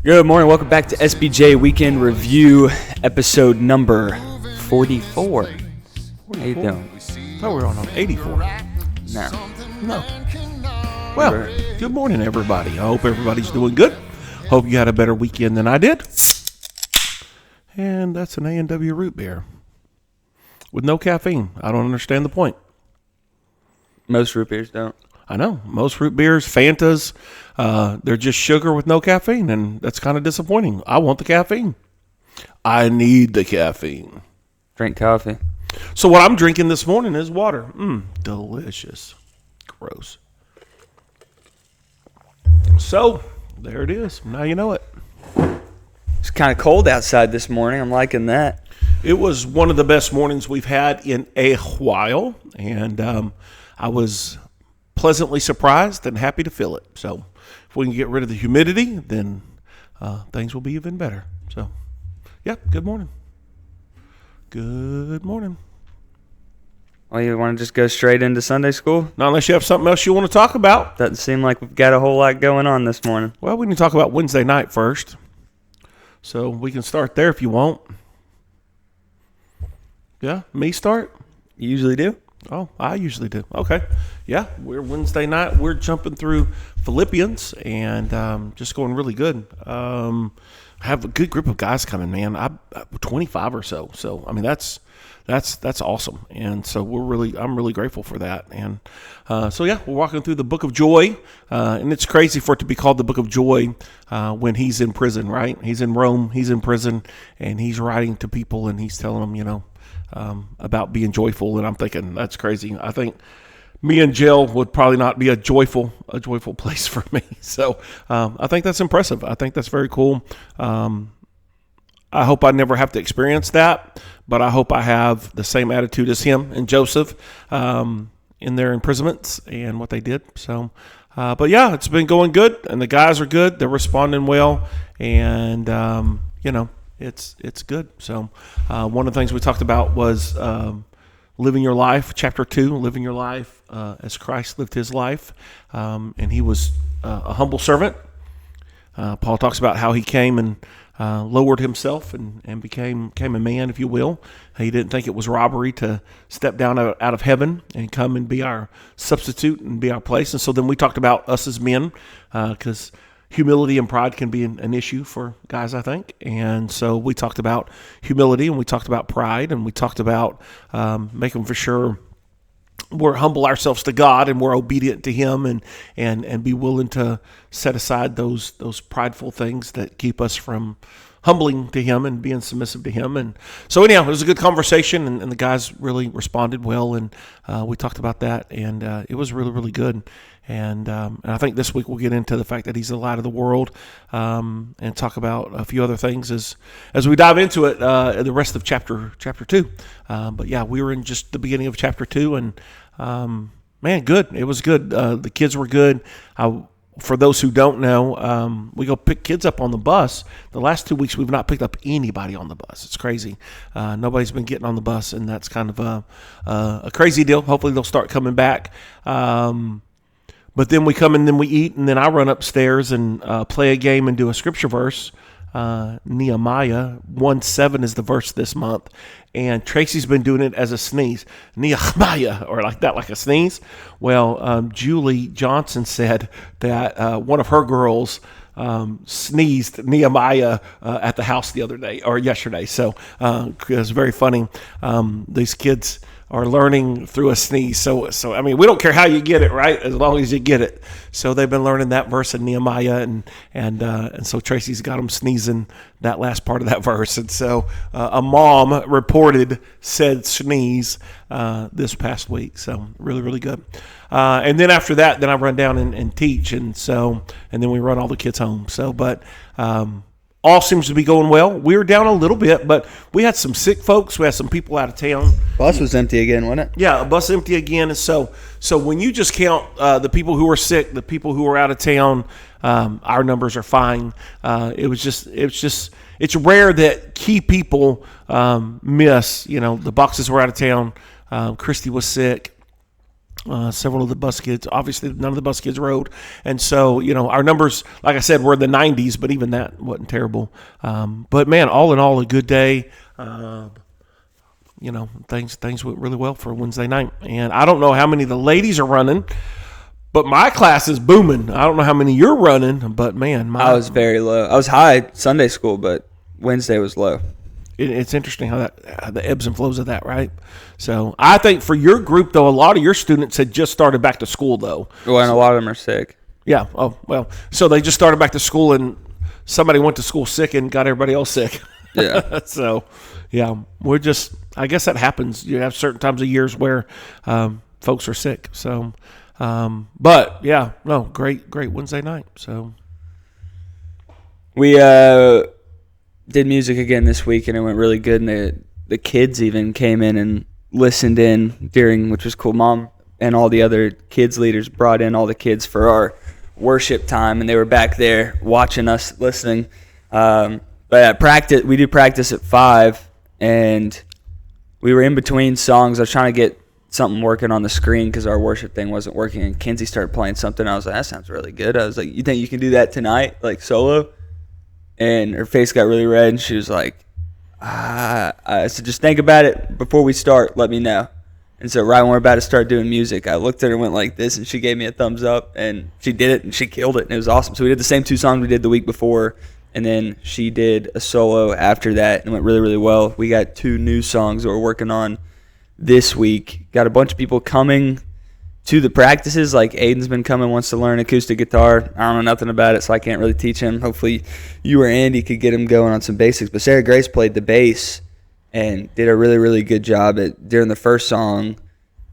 Good morning. Welcome back to SBJ Weekend Review, episode number 44. How you doing? I thought we were on 84. No. Well, good morning, everybody. I hope everybody's doing good. Hope you had a better weekend than I did. And that's an A&W root beer with no caffeine. I don't understand the point. Most root beers don't. I know. Most root beers, Fantas, they're just sugar with no caffeine, and that's kind of disappointing. I want the caffeine. I need the caffeine. Drink coffee. So what I'm drinking this morning is water. Delicious. Gross. So, there it is. Now you know it. It's kind of cold outside this morning. I'm liking that. It was one of the best mornings we've had in a while, and I was pleasantly surprised and happy to feel it. So if we can get rid of the humidity, then things will be even better. So, yeah, good morning. Good morning. Well, you want to just go straight into Sunday school? Not unless you have something else you want to talk about. Doesn't seem like we've got a whole lot going on this morning. Well, we can talk about Wednesday night first. So we can start there if you want. Yeah, me start? You usually do? Oh, I usually do. Okay. Yeah, we're Wednesday night. We're jumping through Philippians and just going really good. I have a good group of guys coming, man. I'm 25 or so. So, I mean, that's awesome. And so I'm really grateful for that. And so, yeah, we're walking through the book of joy. And it's crazy for it to be called the book of joy when he's in prison, right? He's in Rome. He's in prison. And he's writing to people and he's telling them, about being joyful, and I'm thinking that's crazy. I think me in jail would probably not be a joyful place for me. So I think that's impressive. I think that's very cool. I hope I never have to experience that, but I hope I have the same attitude as him and Joseph in their imprisonments and what they did. So, but yeah, it's been going good, and the guys are good. They're responding well, and It's good. So one of the things we talked about was living your life, chapter 2, living your life as Christ lived his life. And he was a humble servant. Paul talks about how he came and lowered himself and became a man, if you will. He didn't think it was robbery to step down out of heaven and come and be our substitute and be our place. And so then we talked about us as men because humility and pride can be an issue for guys, I think. And so we talked about humility and we talked about pride and we talked about making for sure we're humble ourselves to God and we're obedient to him and be willing to set aside those prideful things that keep us from humbling to him and being submissive to him. And so anyhow, it was a good conversation and the guys really responded well. And we talked about that and it was really, really good. And I think this week we'll get into the fact that he's the light of the world and talk about a few other things as we dive into it, the rest of chapter 2. But yeah, we were in just the beginning of chapter 2 and man, good. It was good. The kids were good. For those who don't know, we go pick kids up on the bus. The last 2 weeks, we've not picked up anybody on the bus. It's crazy. Nobody's been getting on the bus, and that's kind of a crazy deal. Hopefully, they'll start coming back. But then we come and then we eat, and then I run upstairs and play a game and do a scripture verse. Nehemiah 1:7 is the verse this month, and Tracy's been doing it as a sneeze. Nehemiah, or like that, like a sneeze. Well, Julie Johnson said that one of her girls sneezed Nehemiah at the house the other day or yesterday. So it was very funny. These kids are learning through a sneeze. So I mean, we don't care how you get it, right? As long as you get it. So they've been learning that verse in Nehemiah, and so Tracy's got them sneezing that last part of that verse. And so a mom reported said sneeze this past week. So really, really good. And then after that, then I run down and teach, and then we run all the kids home. So, but all seems to be going well. We were down a little bit, but we had some sick folks. We had some people out of town. Bus was empty again, wasn't it? Yeah, a bus empty again. And so when you just count the people who were sick, the people who were out of town, our numbers are fine. It's rare that key people miss. The boxes were out of town. Christy was sick. Several of the bus kids, obviously none of the bus kids rode. And so, our numbers, like I said, were in the 90s, but even that wasn't terrible. But man, all in all, a good day. Things went really well for Wednesday night. And I don't know how many of the ladies are running, but my class is booming. I don't know how many you're running, but man, I was very low. I was high Sunday school, but Wednesday was low. It's interesting how the ebbs and flows of that, right? So I think for your group, though, a lot of your students had just started back to school, though. Well, and a lot of them are sick. Yeah. Oh, well, so they just started back to school, and somebody went to school sick and got everybody else sick. Yeah. So, yeah, I guess that happens. You have certain times of years where folks are sick. So, but yeah, no, great Wednesday night. So we did music again this week, and it went really good. And the kids even came in and listened in during, which was cool. Mom and all the other kids leaders brought in all the kids for our worship time, and they were back there watching us, listening. But at practice, we do practice at 5, and we were in between songs. I was trying to get something working on the screen because our worship thing wasn't working, and Kinsey started playing something. I was like, that sounds really good. I was like, you think you can do that tonight, like solo? And her face got really red, and she was like, I said, just think about it before we start. Let me know. And so right when we're about to start doing music, I looked at her and went like this, and she gave me a thumbs up, and she did it, and she killed it, and it was awesome. So we did the same 2 songs we did the week before, and then she did a solo after that, and it went really, really well. We got 2 new songs that we're working on this week. Got a bunch of people coming to the practices. Like Aiden's been coming, wants to learn acoustic guitar. I don't know nothing about it, so I can't really teach him. Hopefully you or Andy could get him going on some basics. But Sarah Grace played the bass and did a really, really good job. During the first song,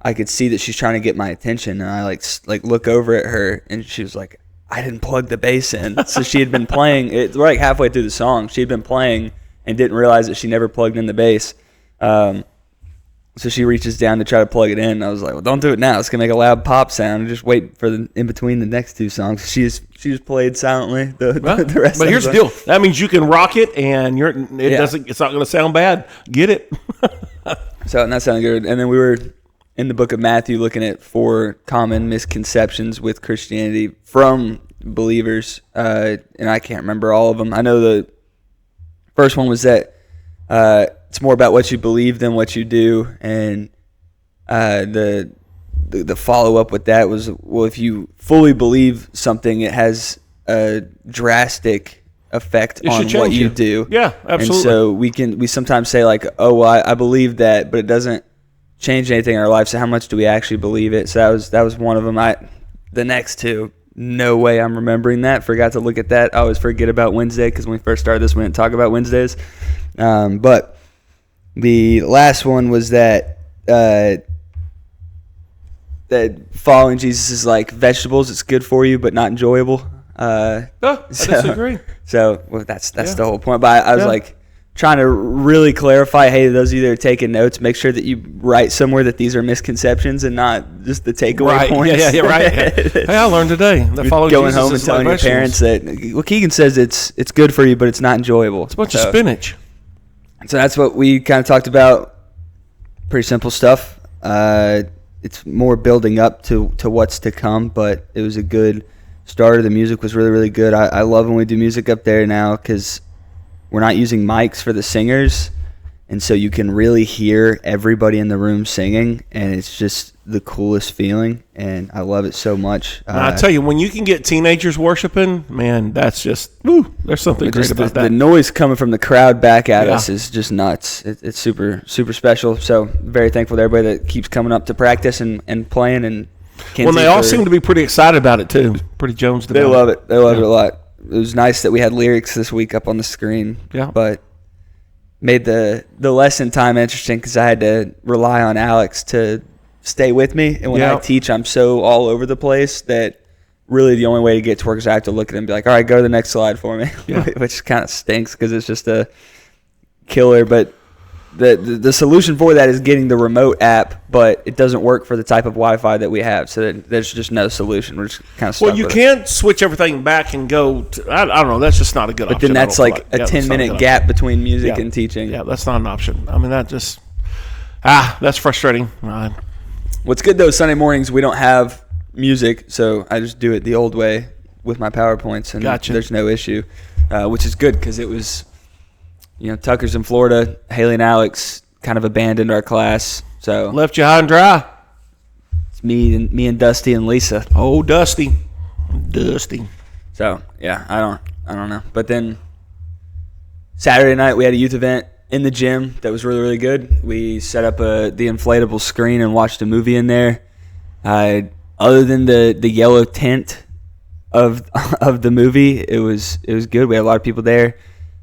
I could see that she's trying to get my attention, and I like look over at her, and she was like, I didn't plug the bass in. So she had been playing it. We're like halfway through the song. She had been playing and didn't realize that she never plugged in the bass. So she reaches down to try to plug it in. I was like, well, don't do it now. It's going to make a loud pop sound. And just wait for in between the next 2 songs. She just played silently the rest of But here's the deal. That means you can rock it, and it's not going to sound bad. Get it. So, and that sounded good. And then we were in the book of Matthew looking at 4 common misconceptions with Christianity from believers. And I can't remember all of them. I know the first one was that it's more about what you believe than what you do, and the follow up with that was, well, if you fully believe something, it has a drastic effect on what you do. Yeah, absolutely. And so we sometimes say like, oh, well, I believe that, but it doesn't change anything in our life. So how much do we actually believe it? So that was one of them. The next 2, no way I'm remembering that. Forgot to look at that. I always forget about Wednesday because when we first started this, we didn't talk about Wednesdays. But the last one was that following Jesus is like vegetables. It's good for you, but not enjoyable. I disagree. So that's the whole point. But I was like trying to really clarify, hey, those of you that are taking notes, make sure that you write somewhere that these are misconceptions and not just the takeaway points. Yeah, right. Hey, I learned today that following going Jesus home and telling your parents that, well, Keagan says it's good for you, but it's not enjoyable. It's a bunch of spinach. So that's what we kind of talked about. Pretty simple stuff. It's more building up to what's to come, but it was a good start. The music was really, really good. I love when we do music up there now because we're not using mics for the singers, and so you can really hear everybody in the room singing, and it's just the coolest feeling, and I love it so much. I tell you, when you can get teenagers worshiping, man, that's just, there's something great about that. The noise coming from the crowd back at us is just nuts. It's super, super special. So very thankful to everybody that keeps coming up to practice and playing. And they all seem to be pretty excited about it, too. Pretty jonesed about it. They love it. They love it a lot. It was nice that we had lyrics this week up on the screen. Yeah. But made the lesson time interesting because I had to rely on Alex to stay with me. And when I teach, I'm so all over the place that really the only way to get to work is I have to look at him and be like, all right, go to the next slide for me, which kind of stinks because it's just a killer. But the solution for that is getting the remote app, but it doesn't work for the type of Wi-Fi that we have. So there's just no solution. We're just kind of stuck you can't switch everything back and go to, I don't know. That's just not a good option. But then that's like a 10-minute gap between music and teaching. Yeah, that's not an option. I mean, that just, that's frustrating. What's good though, Sunday mornings we don't have music, so I just do it the old way with my PowerPoints, and there's no issue, which is good because it was, Tucker's in Florida. Haley and Alex kind of abandoned our class, so left you high and dry. It's me and Dusty and Lisa. Oh, Dusty. So yeah, I don't know. But then Saturday night we had a youth event in the gym that was really, really good. We set up the inflatable screen and watched a movie in there. Other than the yellow tint of the movie, it was good. We had a lot of people there.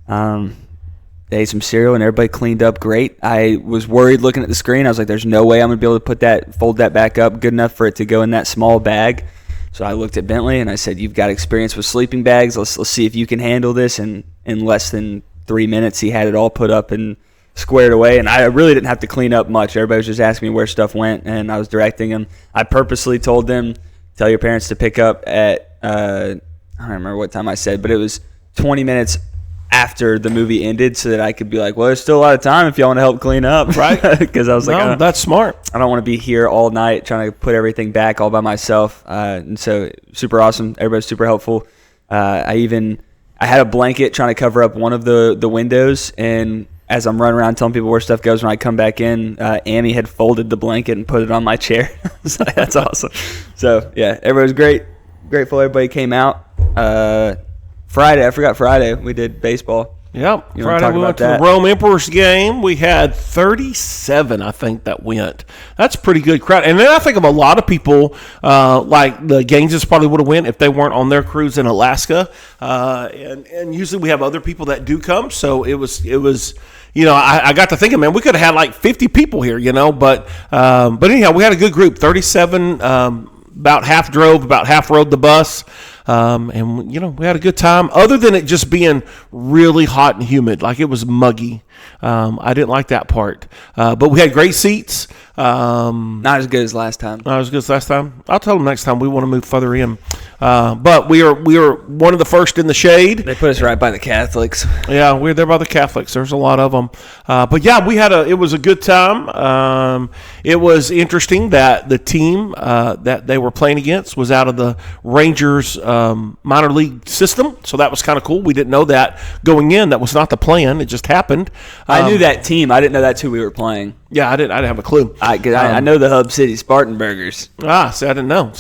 They ate some cereal and everybody cleaned up great. I was worried looking at the screen. I was like, "There's no way I'm gonna be able to fold that back up good enough for it to go in that small bag." So I looked at Bentley and I said, "You've got experience with sleeping bags. Let's see if you can handle this." And in less than 3 minutes, he had it all put up and squared away, and I really didn't have to clean up much. Everybody was just asking me where stuff went, and I was directing them. I purposely told them, tell your parents to pick up at, I don't remember what time I said, but it was 20 minutes after the movie ended so that I could be like, well, there's still a lot of time if y'all want to help clean up. Right. Because I was like, that's smart. I don't want to be here all night trying to put everything back all by myself. And so super awesome. Everybody's super helpful. I had a blanket trying to cover up one of the windows, and as I'm running around telling people where stuff goes when I come back in, Amy had folded the blanket and put it on my chair. So that's awesome. So, yeah, everybody was great. Grateful everybody came out. Friday, I forgot Friday, we did baseball. Yep. Friday we went to the Rome Emperors game. We had 37, I think, that went. That's a pretty good crowd. And then I think of a lot of people, like the Gaineses probably would have went if they weren't on their cruise in Alaska. And usually we have other people that do come. So it was I got to thinking, man, we could have had like 50 people here, but anyhow, we had a good group, 37, about half drove, about half rode the bus. And we had a good time, other than it just being really hot and humid, like it was muggy. I didn't like that part, but we had great seats. Not as good as last time. Not as good as last time. I'll tell them next time we want to move further in. But we were one of the first in the shade. They put us right by the Catholics. Yeah, we're there by the Catholics. There's a lot of them. But yeah, it was a good time. It was interesting that the team that they were playing against was out of the Rangers minor league system. So that was kind of cool. We didn't know that going in. That was not the plan. It just happened. I knew that team. I didn't know that's who we were playing. Yeah, I didn't have a clue. I know the Hub City Spartan Burgers. See, I didn't know.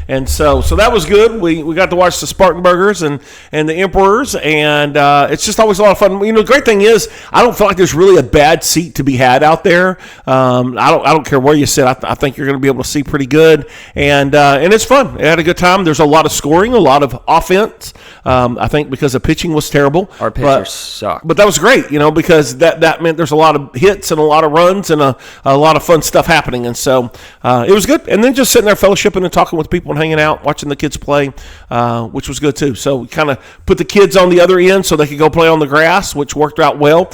And so that was good. We got to watch the Spartan Burgers and the Emperors, and it's just always a lot of fun. The great thing is I don't feel like there's really a bad seat to be had out there. I don't care where you sit. I think you're going to be able to see pretty good, and it's fun. I had a good time. There's a lot of scoring, a lot of offense. I think because the pitching was terrible. Our pitchers sucked. But that was great, because that meant there's a lot of hits and a lot of runs and a lot of fun stuff happening. And so it was good. And then just sitting there fellowshipping and talking with people and hanging out, watching the kids play, which was good too. So we kind of put the kids on the other end so they could go play on the grass, which worked out well.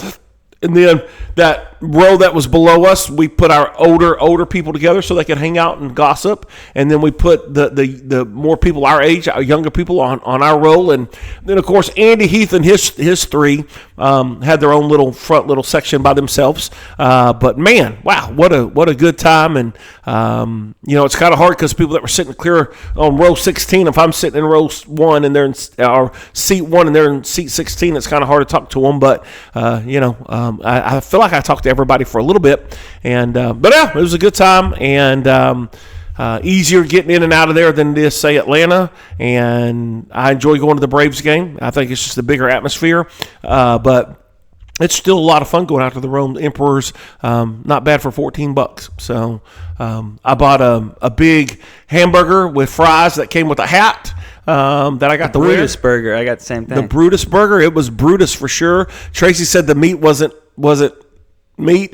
And then that row that was below us, we put our older people together so they could hang out and gossip. And then we put the more people our age, our younger people on our row. And then, of course, Andy Heath and his three had their own front little section by themselves. But, man, wow, what a good time. And, it's kind of hard because people that were sitting clear on row 16, if I'm sitting in row 1 and they're in seat 1 and they're in seat 16, it's kind of hard to talk to them. But, I feel like I talked to everybody for a little bit, but yeah, it was a good time, and easier getting in and out of there than it is, say, Atlanta. And I enjoy going to the Braves game. I think it's just a bigger atmosphere, but it's still a lot of fun going out to the Rome Emperors. Not bad for $14. So I bought a big hamburger with fries that came with a hat. That I got the Brutus burger. I got the same thing. The Brutus burger. It was Brutus for sure. Tracy said the meat wasn't meat.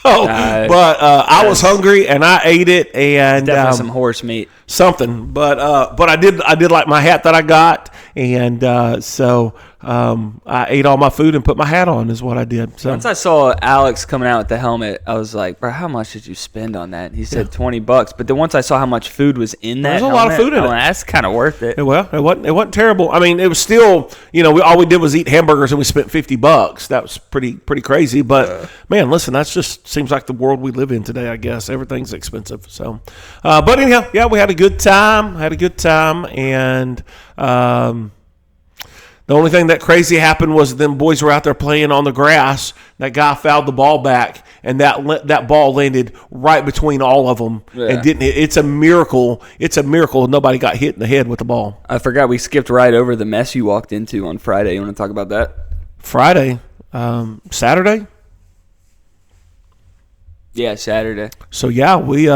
I was hungry and I ate it, and definitely some horse meat. Something. But I did like my hat that I got, and so I ate all my food and put my hat on is what I did. So once I saw Alex coming out with the helmet, I was like, bro, how much did you spend on that? And he said $20. But then once I saw how much food was in that There's a helmet, lot of food in it. That's kind of worth it. Well, it wasn't terrible. I mean, it was still, all we did was eat hamburgers and we spent $50. That was pretty crazy. But man, listen, that's just seems like the world we live in today. I guess everything's expensive. So, but anyhow, yeah, we had a good time. And the only thing that crazy happened was them boys were out there playing on the grass. That guy fouled the ball back, and that ball landed right between all of them and didn't hit. It's a miracle. Nobody got hit in the head with the ball. I forgot we skipped right over the mess you walked into on Friday. You want to talk about that? Friday, Saturday. Yeah, Saturday. So yeah, we.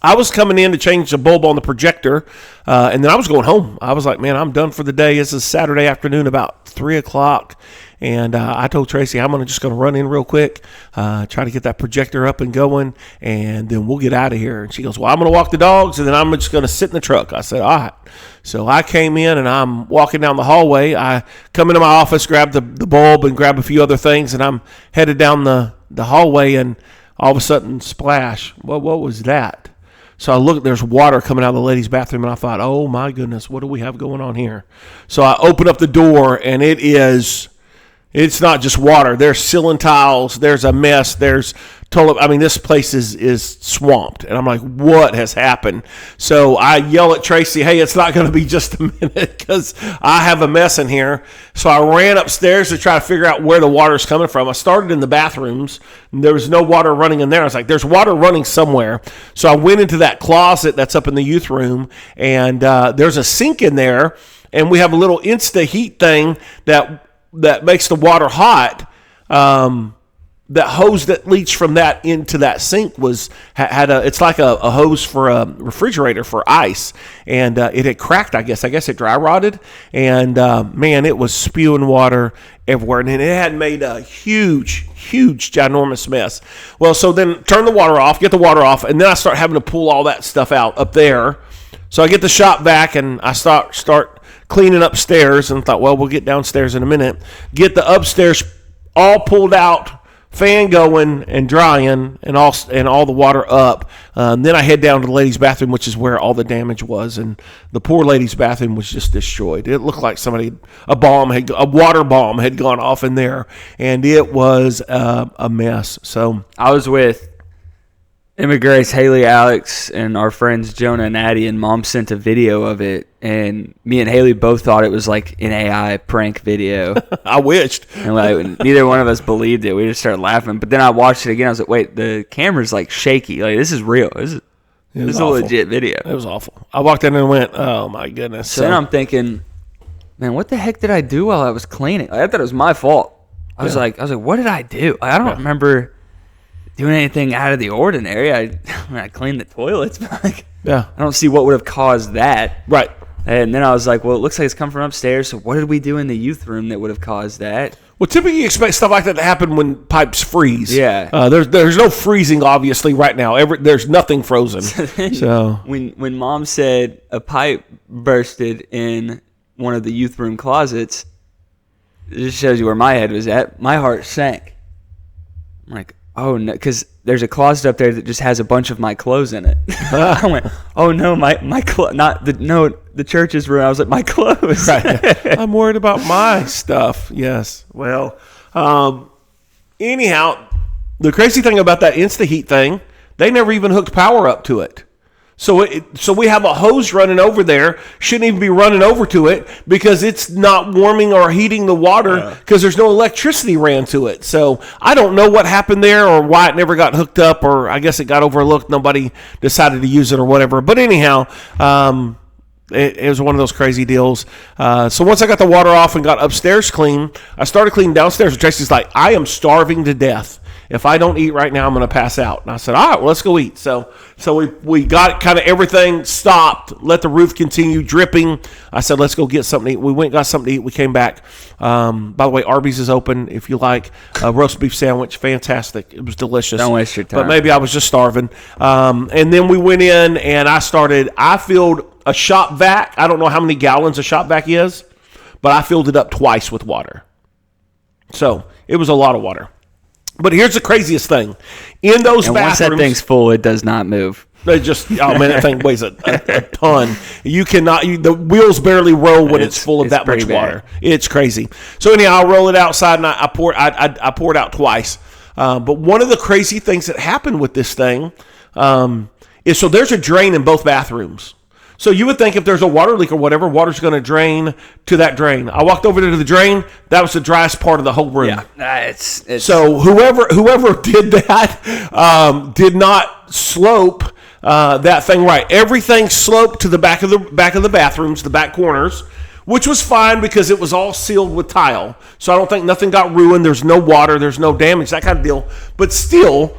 I was coming in to change the bulb on the projector, and then I was going home. I was like, man, I'm done for the day. This is Saturday afternoon, about 3 o'clock. And I told Tracy, I'm just going to run in real quick, try to get that projector up and going, and then we'll get out of here. And she goes, well, I'm going to walk the dogs, and then I'm just going to sit in the truck. I said, all right. So I came in, and I'm walking down the hallway. I come into my office, grab the bulb, and grab a few other things, and I'm headed down the hallway, and all of a sudden, splash. Well, what was that? So I looked, there's water coming out of the ladies' bathroom, and I thought, oh, my goodness, what do we have going on here? So I open up the door, and it's not just water. There's ceiling tiles. There's a mess. There's this place is swamped. And I'm like, what has happened? So I yell at Tracy, hey, it's not going to be just a minute because I have a mess in here. So I ran upstairs to try to figure out where the water's coming from. I started in the bathrooms. And there was no water running in there. I was like, there's water running somewhere. So I went into that closet that's up in the youth room, and there's a sink in there. And we have a little Insta-Heat thing that makes the water hot. That hose that leached from that into that sink it's like a hose for a refrigerator for ice, and it had cracked. I guess it dry rotted, and man, it was spewing water everywhere, and it had made a huge, ginormous mess. Well, so then get the water off, and then I start having to pull all that stuff out up there. So I get the shop vac, and I start cleaning upstairs, and thought, well, we'll get downstairs in a minute. Get the upstairs all pulled out, fan going and drying, and all the water up. Then I head down to the ladies' bathroom, which is where all the damage was, and the poor ladies' bathroom was just destroyed. It looked like a water bomb had gone off in there, and it was a mess. So I was with Emma Grace, Haley, Alex, and our friends Jonah and Addie, and Mom sent a video of it, and me and Haley both thought it was like an AI prank video. I wished. And neither one of us believed it. We just started laughing. But then I watched it again. I was like, wait, the camera's like shaky. Like, this is real. This is a legit video. It was awful. I walked in and went, oh my goodness. So then I'm thinking, man, what the heck did I do while I was cleaning? I thought it was my fault. I was like, what did I do? I don't remember doing anything out of the ordinary. I cleaned the toilets, but I don't see what would have caused that. Right. And then I was like, well, it looks like it's come from upstairs, so what did we do in the youth room that would have caused that? Well, typically you expect stuff like that to happen when pipes freeze. Yeah. There's no freezing, obviously, right now. There's nothing frozen. So when Mom said a pipe bursted in one of the youth room closets, it just shows you where my head was at. My heart sank. I'm like, oh no, because there's a closet up there that just has a bunch of my clothes in it. I went, oh no, the church's room. I was like, my clothes. Right. I'm worried about my stuff. Yes. Well, anyhow, the crazy thing about that Insta-Heat thing, they never even hooked power up to it. So we have a hose running over there. Shouldn't even be running over to it because it's not warming or heating the water because there's no electricity ran to it. So I don't know what happened there or why it never got hooked up, or I guess it got overlooked. Nobody decided to use it or whatever. But anyhow, it was one of those crazy deals. So once I got the water off and got upstairs clean, I started cleaning downstairs. And Tracy's like, I am starving to death. If I don't eat right now, I'm going to pass out. And I said, all right, well, let's go eat. So we got kind of everything stopped, let the roof continue dripping. I said, let's go get something to eat. We went and got something to eat. We came back. By the way, Arby's is open if you like a roast beef sandwich. Fantastic. It was delicious. Don't waste your time. But maybe I was just starving. And then we went in and I filled a shop vac. I don't know how many gallons a shop vac is, but I filled it up twice with water. So it was a lot of water. But here's the craziest thing. In those And bathrooms, once that thing's full, it does not move. they just, oh man, that thing weighs a ton. You cannot, the wheels barely roll when it's full of that much water. It's crazy. So anyhow, I roll it outside and I pour it out twice. But one of the crazy things that happened with this thing is, so there's a drain in both bathrooms. So you would think if there's a water leak or whatever, water's going to drain to that drain. I walked over to the drain. That was the driest part of the whole room. Yeah, it's so whoever did that did not slope that thing right. Everything sloped to the back of the bathrooms, the back corners, which was fine because it was all sealed with tile. So I don't think nothing got ruined. There's no water. There's no damage, that kind of deal. But still,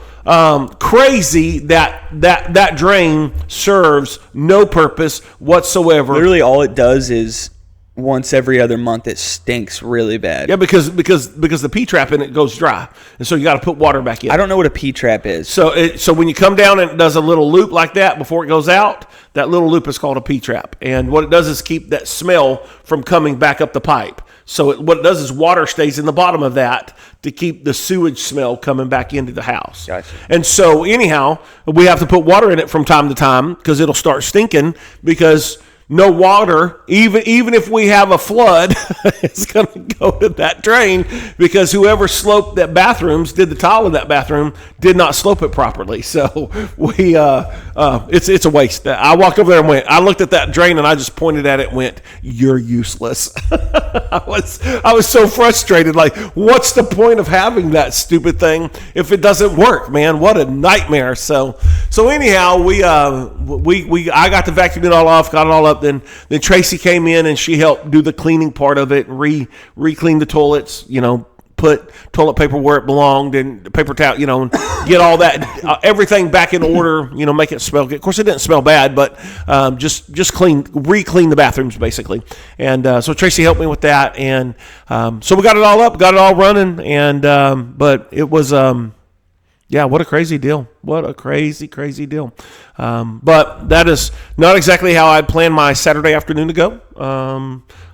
crazy that drain serves no purpose whatsoever. literally all it does is once every other month it stinks really bad. Yeah, because the P-trap in it goes dry, and so you got to put water back in. I don't know what a P-trap is. So when you come down and it does a little loop like that before it goes out, that little loop is called a P-trap. And what it does is keep that smell from coming back up the pipe. So what it does is water stays in the bottom of that to keep the sewage smell coming back into the house. Gotcha. And so anyhow, we have to put water in it from time to time because it'll start stinking because no water, even if we have a flood, it's going to go to that drain because whoever sloped that bathrooms, did the tile in that bathroom, did not slope it properly. So it's a waste. I walked over there and I looked at that drain and I just pointed at it and went, "You're useless." I was so frustrated. Like, what's the point of having that stupid thing if it doesn't work, man? What a nightmare. So anyhow, I got the vacuum it all off, got it all up. Then Tracy came in and she helped do the cleaning part of it and re-clean the toilets, put toilet paper where it belonged and paper towel, and get all that, everything back in order, make it smell good. Of course, it didn't smell bad, but just re-clean the bathrooms basically. And so Tracy helped me with that. And so we got it all up, got it all running. And but it was... yeah, what a crazy deal. What a crazy, crazy deal. But that is not exactly how I planned my Saturday afternoon to go.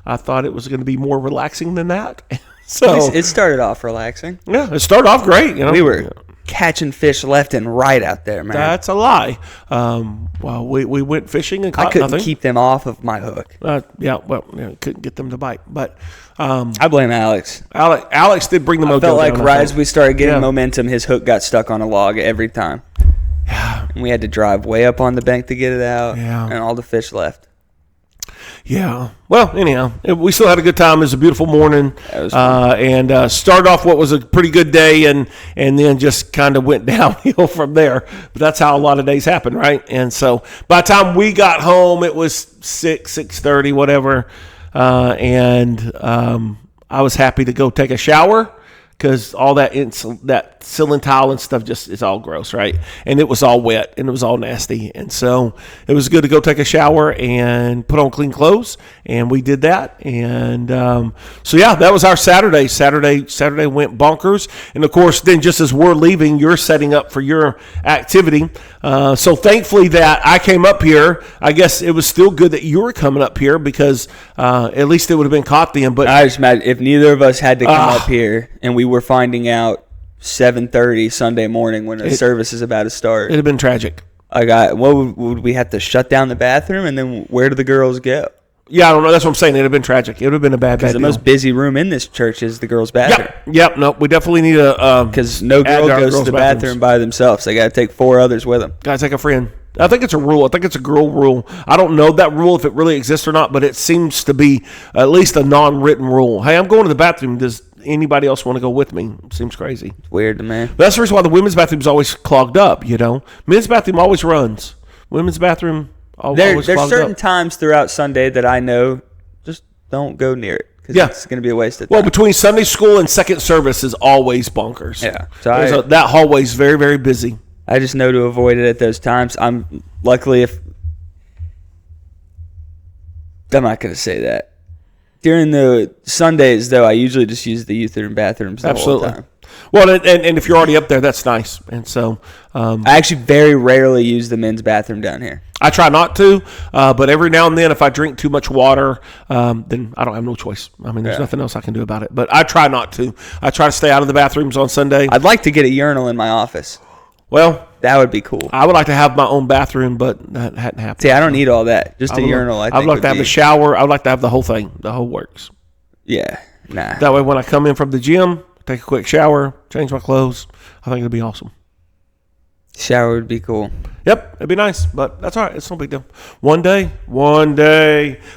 I thought it was going to be more relaxing than that. So It started off relaxing. yeah, it started off great. We were catching fish left and right out there, man. That's a lie. Well, we went fishing and caught I couldn't nothing. keep them off of my hook. Couldn't get them to bite. But I blame Alex. Alex did bring the I mojo felt like down, right as we started getting Yeah. momentum, his hook got stuck on a log every time. Yeah. And we had to drive way up on the bank to get it out. Yeah. And all the fish left. Yeah. Well, anyhow, we still had a good time. It was a beautiful morning, That was fun. and started off what was a pretty good day, and then just kind of went downhill from there. But that's how a lot of days happen, right? And so by the time we got home, it was 6:30, whatever, and I was happy to go take a shower. Because all that ceiling tile and stuff it's all gross, right? And it was all wet and it was all nasty. And so it was good to go take a shower and put on clean clothes. And we did that. And so, yeah, that was our Saturday. Saturday went bonkers. And, of course, then just as we're leaving, you're setting up for your activity. So thankfully that I came up here. I guess it was still good that you were coming up here because at least it would have been caught then. But I just imagine if neither of us had to come up here and we were finding out 7:30 Sunday morning when the service is about to start. It'd have been tragic. Would we have to shut down the bathroom and then where do the girls go? Yeah, I don't know. That's what I'm saying. It'd have been tragic. It would have been a bad Because the deal. most busy room in this church is the girls' bathroom. Yep. No, we definitely need a. Because no add girl to our goes to girls' the bathrooms. bathroom by themselves. They got to take 4 others with them. Gotta take a friend. I think it's a rule. I think it's a girl rule. I don't know that rule if it really exists or not, but it seems to be at least a non-written rule. Hey, I'm going to the bathroom. Does anybody else want to go with me? It seems crazy. It's weird to me. But that's the reason why the women's bathroom is always clogged up. Men's bathroom always runs. Women's bathroom always There's clogged certain up. times throughout Sunday that I know just don't go near it. Because it's going to be a waste of time. Well, between Sunday school and second service is always bonkers. Yeah. So that hallway is very, very busy. I just know to avoid it at those times. I'm not going to say that. During the Sundays, though, I usually just use the youth room bathrooms the whole time. Well, and if you're already up there, that's nice. And so I actually very rarely use the men's bathroom down here. I try not to, but every now and then if I drink too much water, then I don't have no choice. I mean, there's nothing else I can do about it. But I try not to. I try to stay out of the bathrooms on Sunday. I'd like to get a urinal in my office. Well, that would be cool. I would like to have my own bathroom, but that hadn't happened. See, I don't need all that. Just a urinal, I think. I would like to have the shower. I would like to have the whole thing, the whole works. Yeah, nah. That way when I come in from the gym, take a quick shower, change my clothes, I think it'd be awesome. Shower would be cool. Yep, it'd be nice, but that's all right. It's no big deal. One day.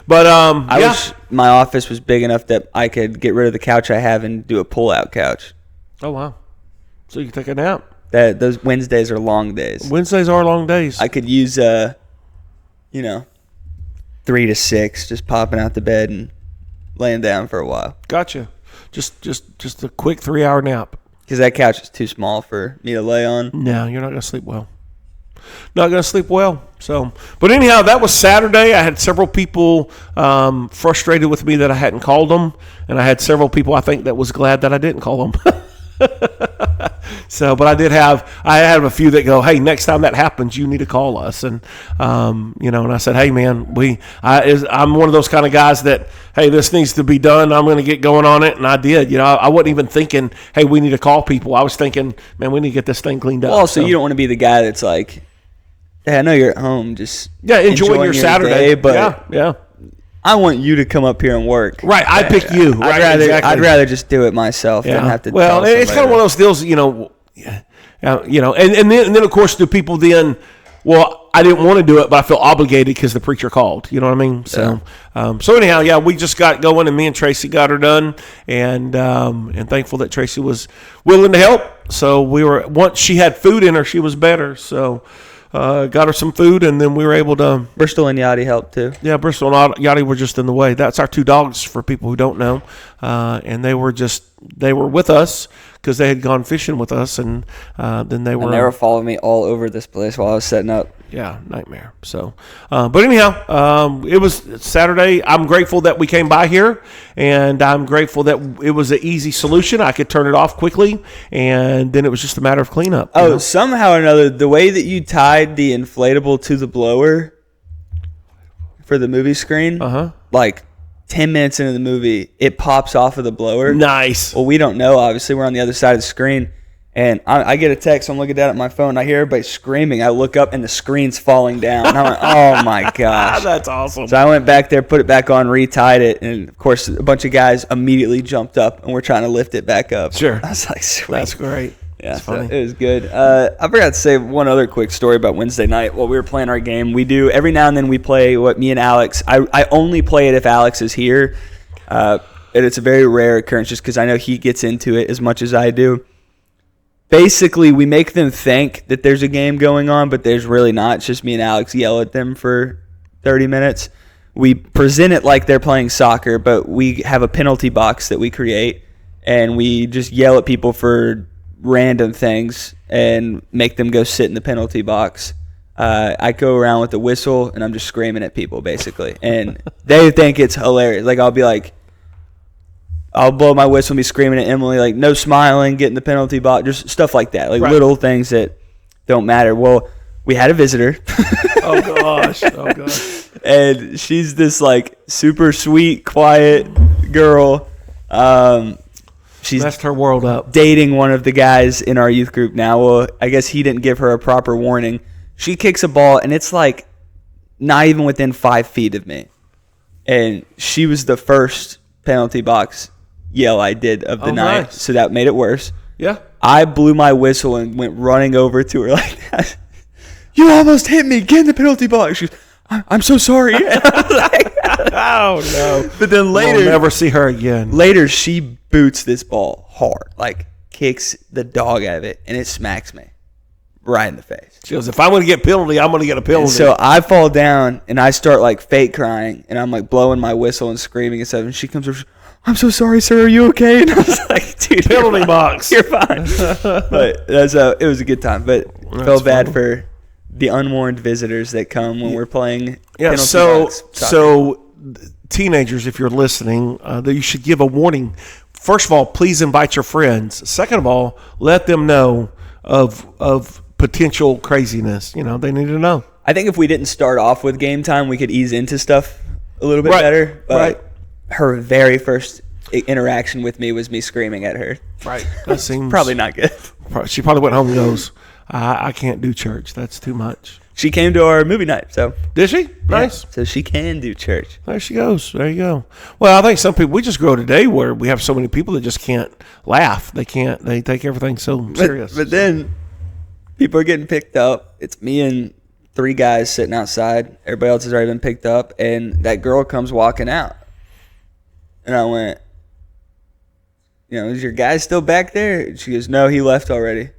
But I wish my office was big enough that I could get rid of the couch I have and do a pull-out couch. Oh wow! So you can take a nap. Those Wednesdays are long days. Wednesdays are long days. I could use 3 to 6, just popping out the bed and laying down for a while. Gotcha. Just a quick 3-hour nap. Because that couch is too small for me to lay on. No, you're not going to sleep well. Not going to sleep well. So, but anyhow, that was Saturday. I had several people frustrated with me that I hadn't called them, and I had several people I think that was glad that I didn't call them. So, but I had a few that go, hey, next time that happens, you need to call us. And, and I said, hey, man, I'm one of those kind of guys that, hey, this needs to be done. I'm going to get going on it. And I did. I wasn't even thinking, hey, we need to call people. I was thinking, man, we need to get this thing cleaned up. Well, also, you don't want to be the guy that's like, hey, I know you're at home, just enjoying your Saturday. Day, but yeah. I want you to come up here and work. Right, I pick you. I'd rather just do it myself than have to. Well, it's kind of one of those deals, and then of course do people then? Well, I didn't want to do it, but I feel obligated because the preacher called. You know what I mean? So, so anyhow, we just got going, and me and Tracy got her done, and thankful that Tracy was willing to help. So once she had food in her, she was better. So. Got her some food, and then we were able to... Bristol and Yachty helped, too. Yeah, Bristol and Yachty were just in the way. That's our 2 dogs, for people who don't know. And they were with us because they had gone fishing with us, and then they were... And they were following me all over this place while I was setting up. Yeah, nightmare. So, but anyhow, it was Saturday. I'm grateful that we came by here, and I'm grateful that it was an easy solution. I could turn it off quickly, and then it was just a matter of cleanup. Oh, somehow or another, the way that you tied the inflatable to the blower for the movie screen, like 10 minutes into the movie, it pops off of the blower. Nice. Well, we don't know. Obviously, we're on the other side of the screen. And I get a text. I'm looking down at my phone. I hear everybody screaming. I look up, and the screen's falling down. And I went, oh, my gosh. That's awesome. So I went back there, put it back on, retied it. And, of course, a bunch of guys immediately jumped up, and we're trying to lift it back up. Sure. I was like, sweet. That's great. Yeah, so it was good. I forgot to say one other quick story about Wednesday night while we were playing our game. We do, every now and then we play me and Alex. I only play it if Alex is here. And it's a very rare occurrence just because I know he gets into it as much as I do. Basically, we make them think that there's a game going on, but there's really not. It's just me and Alex yell at them for 30 minutes. We present it like they're playing soccer, but we have a penalty box that we create, and we just yell at people for random things and make them go sit in the penalty box. I go around with a whistle, and I'm just screaming at people, basically. And they think it's hilarious. Like, I'll blow my whistle and be screaming at Emily, like, no smiling, get in the penalty box, just stuff like that. Like, little things that don't matter. Well, we had a visitor. Oh, gosh. And she's this, like, super sweet, quiet girl. She's messed her world up. Dating one of the guys in our youth group now. Well, I guess he didn't give her a proper warning. She kicks a ball, and it's, like, not even within 5 feet of me. And she was the first penalty box yell I did of the night, nice. So that made it worse. Yeah. I blew my whistle and went running over to her like that. You almost hit me. Get in the penalty box. She goes, I'm so sorry. Like, oh, no. But then later... We'll never see her again. Later, she boots this ball hard. Like, kicks the dog out of it, and it smacks me right in the face. She goes, if I'm going to get penalty, I'm going to get a penalty. And so I fall down, and I start, like, fake crying, and I'm, like, blowing my whistle and screaming and stuff, and she comes over, I'm so sorry, sir. Are you okay? And I was like, dude, penalty box. You're fine. But it was a good time. But felt bad for the unwarned visitors that come when we're playing. Yeah. So teenagers, if you're listening, that you should give a warning. First of all, please invite your friends. Second of all, let them know of potential craziness. They need to know. I think if we didn't start off with game time, we could ease into stuff a little bit better. But her very first interaction with me was me screaming at her. Right. That seems probably not good. She probably went home and goes, I can't do church. That's too much. She came to our movie night, so. Did she? Nice. Yeah, so she can do church. There she goes. There you go. Well, I think some people, we just grow today where we have so many people that just can't laugh. They take everything so serious. But then people are getting picked up. It's me and 3 guys sitting outside. Everybody else has already been picked up, and that girl comes walking out. And I went, is your guy still back there? And she goes, no, he left already.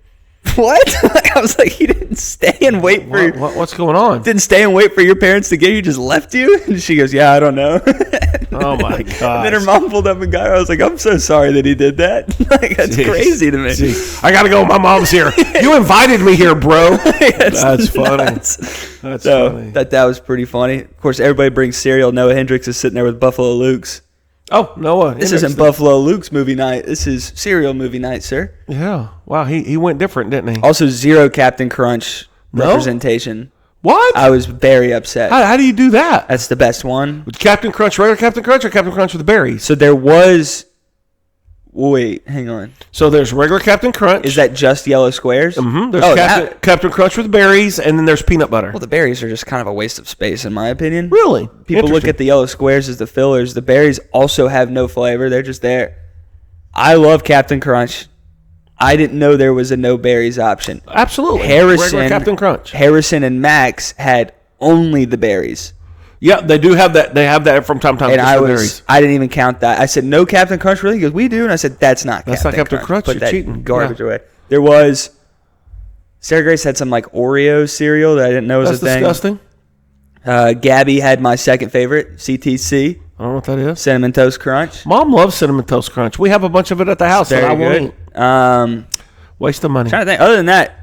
What? I was like, he didn't stay and wait for what's going on? Didn't stay and wait for your parents to get you, just left you? And she goes, yeah, I don't know. Oh my god! And then her mom pulled up and got her. I was like, I'm so sorry that he did that. That's crazy to me. I gotta go. My mom's here. You invited me here, bro. That's funny. That's funny. That was pretty funny. Of course, everybody brings cereal. Noah Hendricks is sitting there with Buffalo Luke's. Oh, Noah. This isn't Buffalo Luke's movie night. This is cereal movie night, sir. Yeah. Wow. He went different, didn't he? Also, 0 Captain Crunch representation. What? I was very upset. How do you do that? That's the best one. With Captain Crunch, regular Captain Crunch, or Captain Crunch with the berries? So there was... Wait, hang on. So there's regular Captain Crunch. Is that just yellow squares? Mm-hmm. There's Captain Crunch with berries, and then there's peanut butter. Well, the berries are just kind of a waste of space, in my opinion. Really? People look at the yellow squares as the fillers. The berries also have no flavor. They're just there. I love Captain Crunch. I didn't know there was a no berries option. Absolutely. Regular Captain Crunch. Harrison and Max had only the berries. Yeah, they do have that. They have that from time to time. And I didn't even count that. I said, no Captain Crunch, really? He goes, we do. And I said, that's not Captain Crunch. Put that cheating. Garbage away. There was, Sarah Grace had some like Oreo cereal that I didn't know was a thing. That's disgusting. Gabby had my second favorite, CTC. I don't know what that is. Cinnamon Toast Crunch. Mom loves Cinnamon Toast Crunch. We have a bunch of it at the house. Very good. Waste of money. Trying to think. Other than that,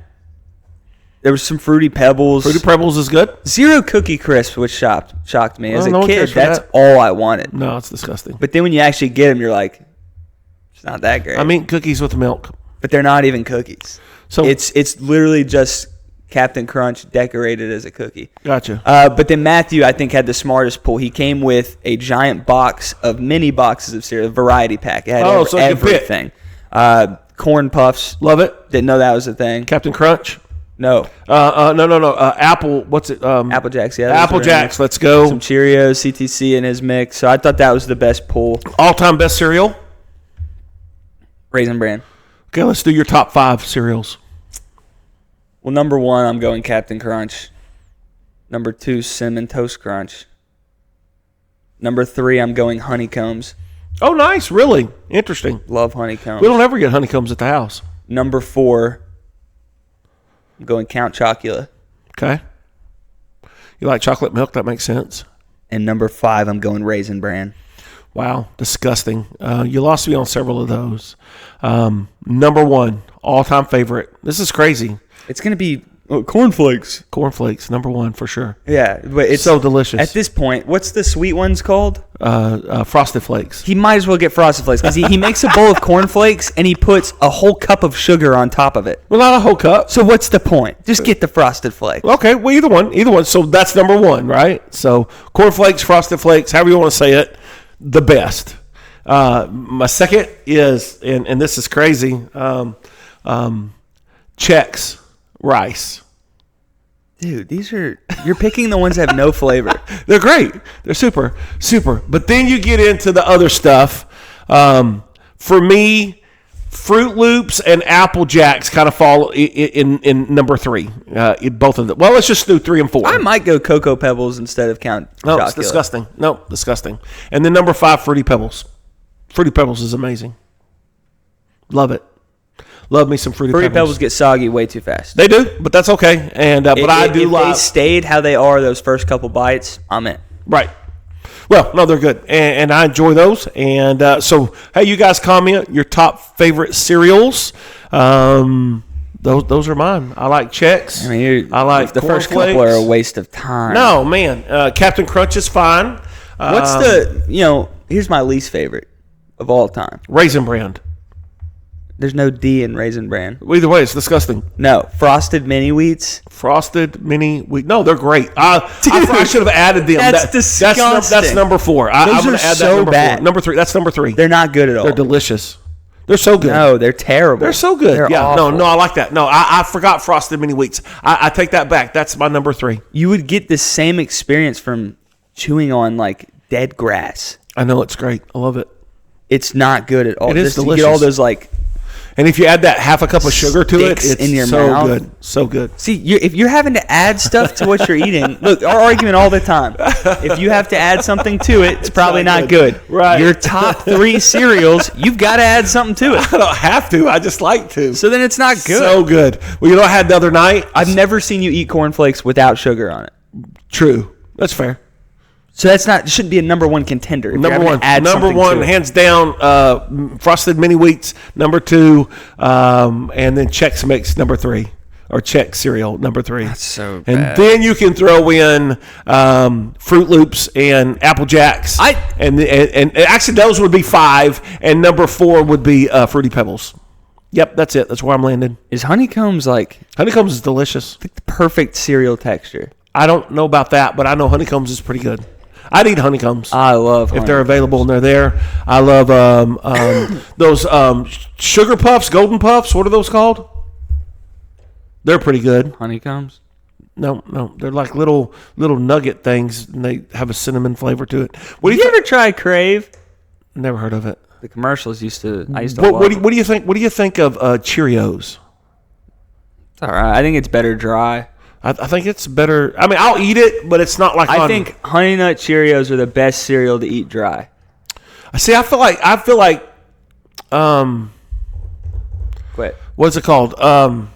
there was some Fruity Pebbles. Fruity Pebbles is good. 0 Cookie Crisp, which shocked me. As a kid, that's that. all I wanted. No, it's disgusting. But then when you actually get them, you're like, it's not that great. I mean, cookies with milk. But they're not even cookies. So it's literally just Captain Crunch decorated as a cookie. Gotcha. But then Matthew, I think, had the smartest pull. He came with a giant box of mini boxes of cereal, a variety pack. It had so everything. Corn Puffs. Love it. Didn't know that was a thing. Captain Crunch. No. No. Apple. What's it? Apple Jacks. Yeah. Apple Jacks. Let's go. Some Cheerios, CTC in his mix. So I thought that was the best pull. All-time best cereal. Raisin Bran. Okay, let's do your top 5 cereals. Well, number 1, I'm going Captain Crunch. Number 2, Cinnamon Toast Crunch. Number 3, I'm going Honeycombs. Oh, nice. Really? Interesting. Love Honeycombs. We don't ever get honeycombs at the house. Number 4, I'm going Count Chocula. Okay. You like chocolate milk? That makes sense. And number 5, I'm going Raisin Bran. Wow. Disgusting. You lost me on several of those. Number 1, all-time favorite. This is crazy. It's going to be cornflakes. Cornflakes, number 1 for sure. Yeah, but it's so delicious. At this point, what's the sweet ones called? Frosted Flakes. He might as well get Frosted Flakes because he makes a bowl of cornflakes and he puts a whole cup of sugar on top of it. Well, not a whole cup. So what's the point? Just get the Frosted Flakes. Okay, well, either one. So that's number 1, right? So cornflakes, Frosted Flakes, however you want to say it, the best. My second is, and this is crazy, Chex Rice. Dude, you're picking the ones that have no flavor. They're great. They're super. But then you get into the other stuff. For me, Fruit Loops and Apple Jacks kind of fall in number 3. Both of them. Well, let's just do 3 and 4. I might go Cocoa Pebbles instead of Count Chocula. No, it's disgusting. No, disgusting. And then number 5, Fruity Pebbles. Fruity Pebbles is amazing. Love it. Love me some Fruity Pebbles. Fruity Pebbles get soggy way too fast. They do, but that's okay. And but I do like. If they stayed how they are those first couple bites, I'm in. Right. Well, no, they're good, and I enjoy those. And so, hey, you guys comment your top favorite cereals. Those are mine. I like Chex. I mean, I like the first couple are a waste of time. No, man. Captain Crunch is fine. What's here's my least favorite of all time. Raisin Bran. There's no D in Raisin Bran. Either way, it's disgusting. No, Frosted Mini Wheats. Frosted Mini Wheat. No, they're great. I should have added them. That's disgusting. That's number 4. Those are so bad. Number 3. That's number 3. They're not good at all. They're delicious. They're so good. No, they're terrible. They're so good. They're yeah. awful. No, I like that. No, I forgot Frosted Mini Wheats. I take that back. That's my number 3. You would get the same experience from chewing on like dead grass. I know, it's great. I love it. It's not good at all. It is delicious. You get all those like. And if you add that half a cup of sugar to it, it's in your so mouth. good. So good. See, if you're having to add stuff to what you're eating, look, our argument all the time. If you have to add something to it, it's probably not good. Right. Your top 3 cereals, you've got to add something to it. I don't have to. I just like to. So then it's not good. So good. Well, you know what I had the other night? I've never seen you eat cornflakes without sugar on it. True. That's fair. So that's not. It shouldn't be a number 1 contender. Number 1. Add Number 1, hands down, Frosted Mini Wheats, number 2, and then Chex Mix, number 3. Or Chex cereal, number 3. That's so bad. And then you can throw in Fruit Loops and Apple Jacks. And actually those would be 5, and number 4 would be Fruity Pebbles. Yep, that's it. That's where I'm landing. Is Honeycombs like... Honeycombs is delicious. The perfect cereal texture. I don't know about that, but I know Honeycombs is pretty good. I'd eat Honeycombs. I love if they're available and they're there. I love those Sugar Puffs, Golden Puffs. What are those called? They're pretty good. Honeycombs? No. They're like little nugget things, and they have a cinnamon flavor to it. Did you ever try Crave? Never heard of it. The commercials used to. I used to. What do you think? What do you think of Cheerios? It's all right. I think it's better dry. I think it's better. I mean, I'll eat it, but it's not like. I think Honey Nut Cheerios are the best cereal to eat dry. See, I feel like. Quit. What's it called? Oh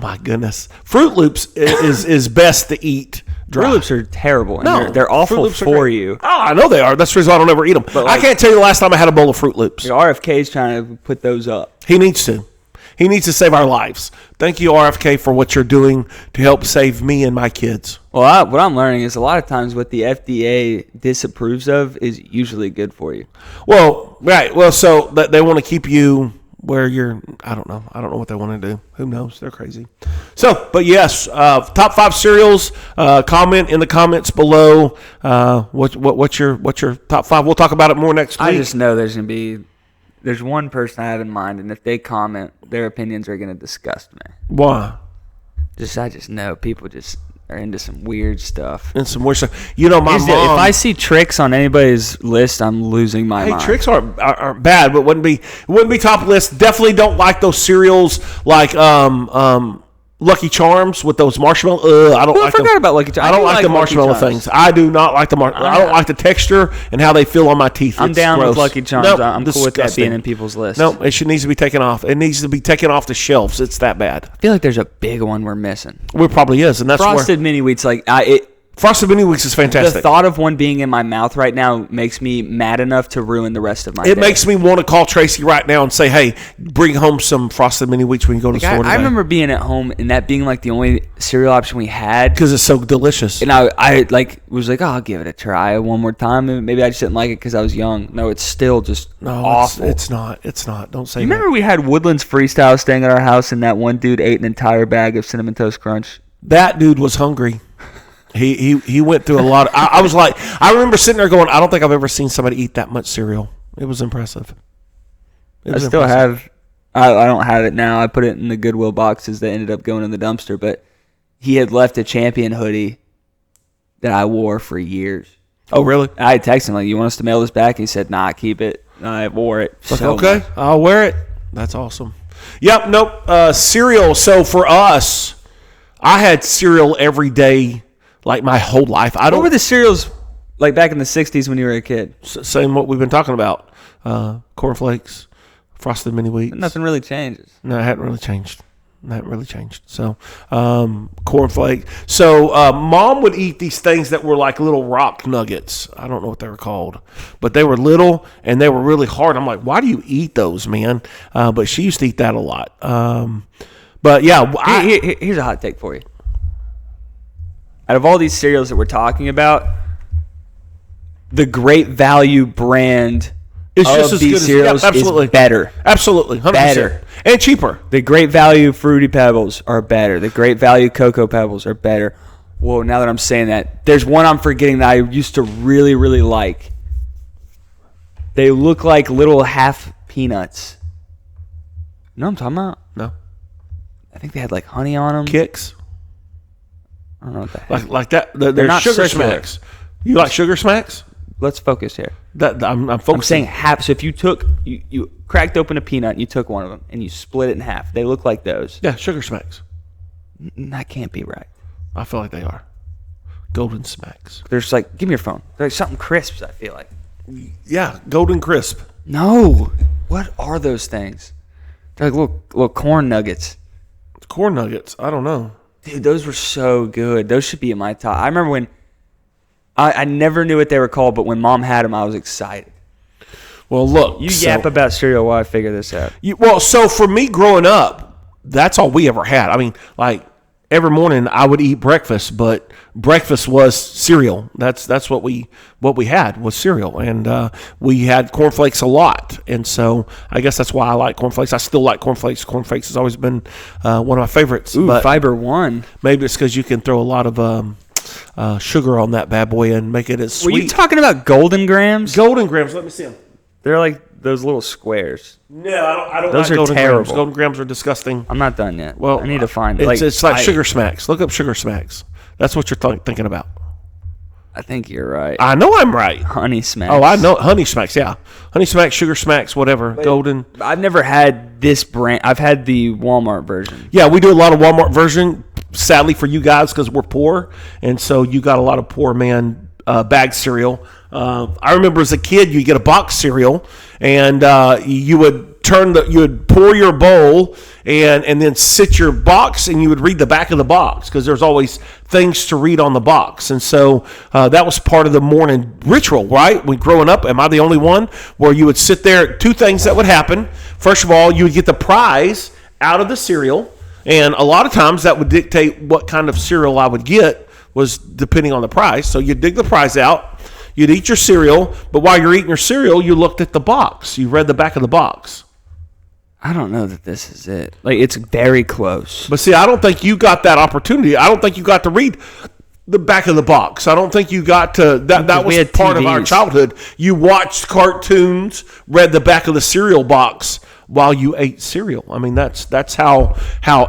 my goodness! Fruit Loops is best to eat dry. Fruit Loops are terrible. No, they're awful for you. Oh, I know they are. That's the reason I don't ever eat them. But I can't tell you the last time I had a bowl of Fruit Loops. The RFK's trying to put those up. He needs to. He needs to save our lives. Thank you, RFK, for what you're doing to help save me and my kids. Well, what I'm learning is a lot of times what the FDA disapproves of is usually good for you. Well, right. Well, so they want to keep you where you're. I don't know. I don't know what they want to do. Who knows? They're crazy. So, but yes, top 5 cereals. Comment in the comments below. What's your top 5? We'll talk about it more next week. I just know there's one person I have in mind, and if they comment, their opinions are going to disgust me. Why? I just know people just are into some weird stuff. And some weird stuff. You know, my mom. If I see tricks on anybody's list, I'm losing my mind. Tricks aren't bad, but wouldn't be top list. Definitely don't like those cereals like Lucky Charms with those marshmallow. I don't like them. I forgot about Lucky Charms. I don't like the marshmallow things. I do not like the marshmallow. I don't like the texture and how they feel on my teeth. I'm down with Lucky Charms. Nope, I'm cool with that being in people's list. No, it needs to be taken off. It needs to be taken off the shelves. It's that bad. I feel like there's a big one we're missing. Well, it probably is, and that's Frosted Mini Wheats. Frosted Mini Wheats is fantastic. The thought of one being in my mouth right now makes me mad enough to ruin the rest of my day. It makes me want to call Tracy right now and say, hey, bring home some Frosted Mini Wheats when you go to the store today. I remember being at home and that being like the only cereal option we had. Because it's so delicious. And I was like, I'll give it a try one more time. And maybe I just didn't like it because I was young. No, it's still just awful. It's not. Don't say that. You remember we had Woodlands Freestyle staying at our house and that one dude ate an entire bag of Cinnamon Toast Crunch? That dude was hungry. He went through a lot. I was like, I remember sitting there going, I don't think I've ever seen somebody eat that much cereal. It was impressive. I still have. I don't have it now. I put it in the Goodwill boxes that ended up going in the dumpster. But he had left a Champion hoodie that I wore for years. Oh, really? I texted him like, "You want us to mail this back?" And he said, "Nah, keep it." I wore it. Okay, I'll wear it. That's awesome. Yep. Nope. Cereal. So for us, I had cereal every day. Like my whole life. What were the cereals like back in the 60s when you were a kid? Same what we've been talking about. Cornflakes, Frosted Mini Wheats. Nothing really changes. No, it hadn't really changed. So, cornflake. So, Mom would eat these things that were like little rock nuggets. I don't know what they were called. But they were little and they were really hard. I'm like, why do you eat those, man? But she used to eat that a lot. But, yeah. Here's a hot take for you. Out of all these cereals that we're talking about, the Great Value brand It's of just as these good cereals absolutely. is better. Absolutely. 100%. Better. And cheaper. The Great Value Fruity Pebbles are better. The Great Value Cocoa Pebbles are better. Whoa, now that I'm saying that, there's one I'm forgetting that I used to really, really like. They look like little half peanuts. You know what I'm talking about? No. I think they had like honey on them. Kicks. I don't know what the heck. Like that. They're not Sugar circular. Smacks. You like Sugar Smacks? Let's focus here. I'm I'm focusing. saying half. So if you took, you cracked open a peanut and you took one of them and you split it in half, they look like those. Yeah, Sugar Smacks. That can't be right. I feel like they are. Golden Smacks. There's like, give me your phone. There's something crisps, I feel like. Yeah, Golden Crisp. No. What are those things? They're like little corn nuggets. Corn Nuggets. I don't know. Dude, those were so good. Those should be in my top. I remember when I never knew what they were called, but when Mom had them, I was excited. Well, look. You yap about cereal while I figure this out. So for me growing up, that's all we ever had. I mean, like, every morning I would eat breakfast, but breakfast was cereal. That's what we had was cereal, and we had cornflakes a lot. And so I guess that's why I like cornflakes. I still like cornflakes. Cornflakes has always been one of my favorites. Ooh, but Fiber One. maybe it's because you can throw a lot of sugar on that bad boy and make it as sweet. Were you talking about Golden Grams? Golden Grams? Let me see them. They're like those little squares. No, I don't Those like are Golden terrible. Grams. Golden Grams are disgusting. I'm not done yet. Well, I need to find it. It's like Sugar Smacks. Look up Sugar Smacks. That's what you're thinking about. I think you're right. I know I'm right. Honey Smacks. Oh, I know. Honey Smacks, yeah. Honey Smacks, Sugar Smacks, whatever. Golden. I've never had this brand. I've had the Walmart version. Yeah, we do a lot of Walmart version, sadly for you guys, because we're poor. And so you got a lot of poor man bag cereal. I remember as a kid, you get a box cereal, and you would you would pour your bowl and then sit your box, and you would read the back of the box because there's always things to read on the box. And so that was part of the morning ritual, right? When growing up, am I the only one where you would sit there? Two things that would happen. First of all, you would get the prize out of the cereal, and a lot of times that would dictate what kind of cereal I would get was depending on the prize. So you'd dig the prize out. You'd eat your cereal, but while you're eating your cereal, you looked at the box. You read the back of the box. I don't know that this is it. Like, it's very close. But see, I don't think you got that opportunity. I don't think you got to read the back of the box. I don't think you got to that was part of our childhood. You watched cartoons, read the back of the cereal box while you ate cereal. I mean, that's how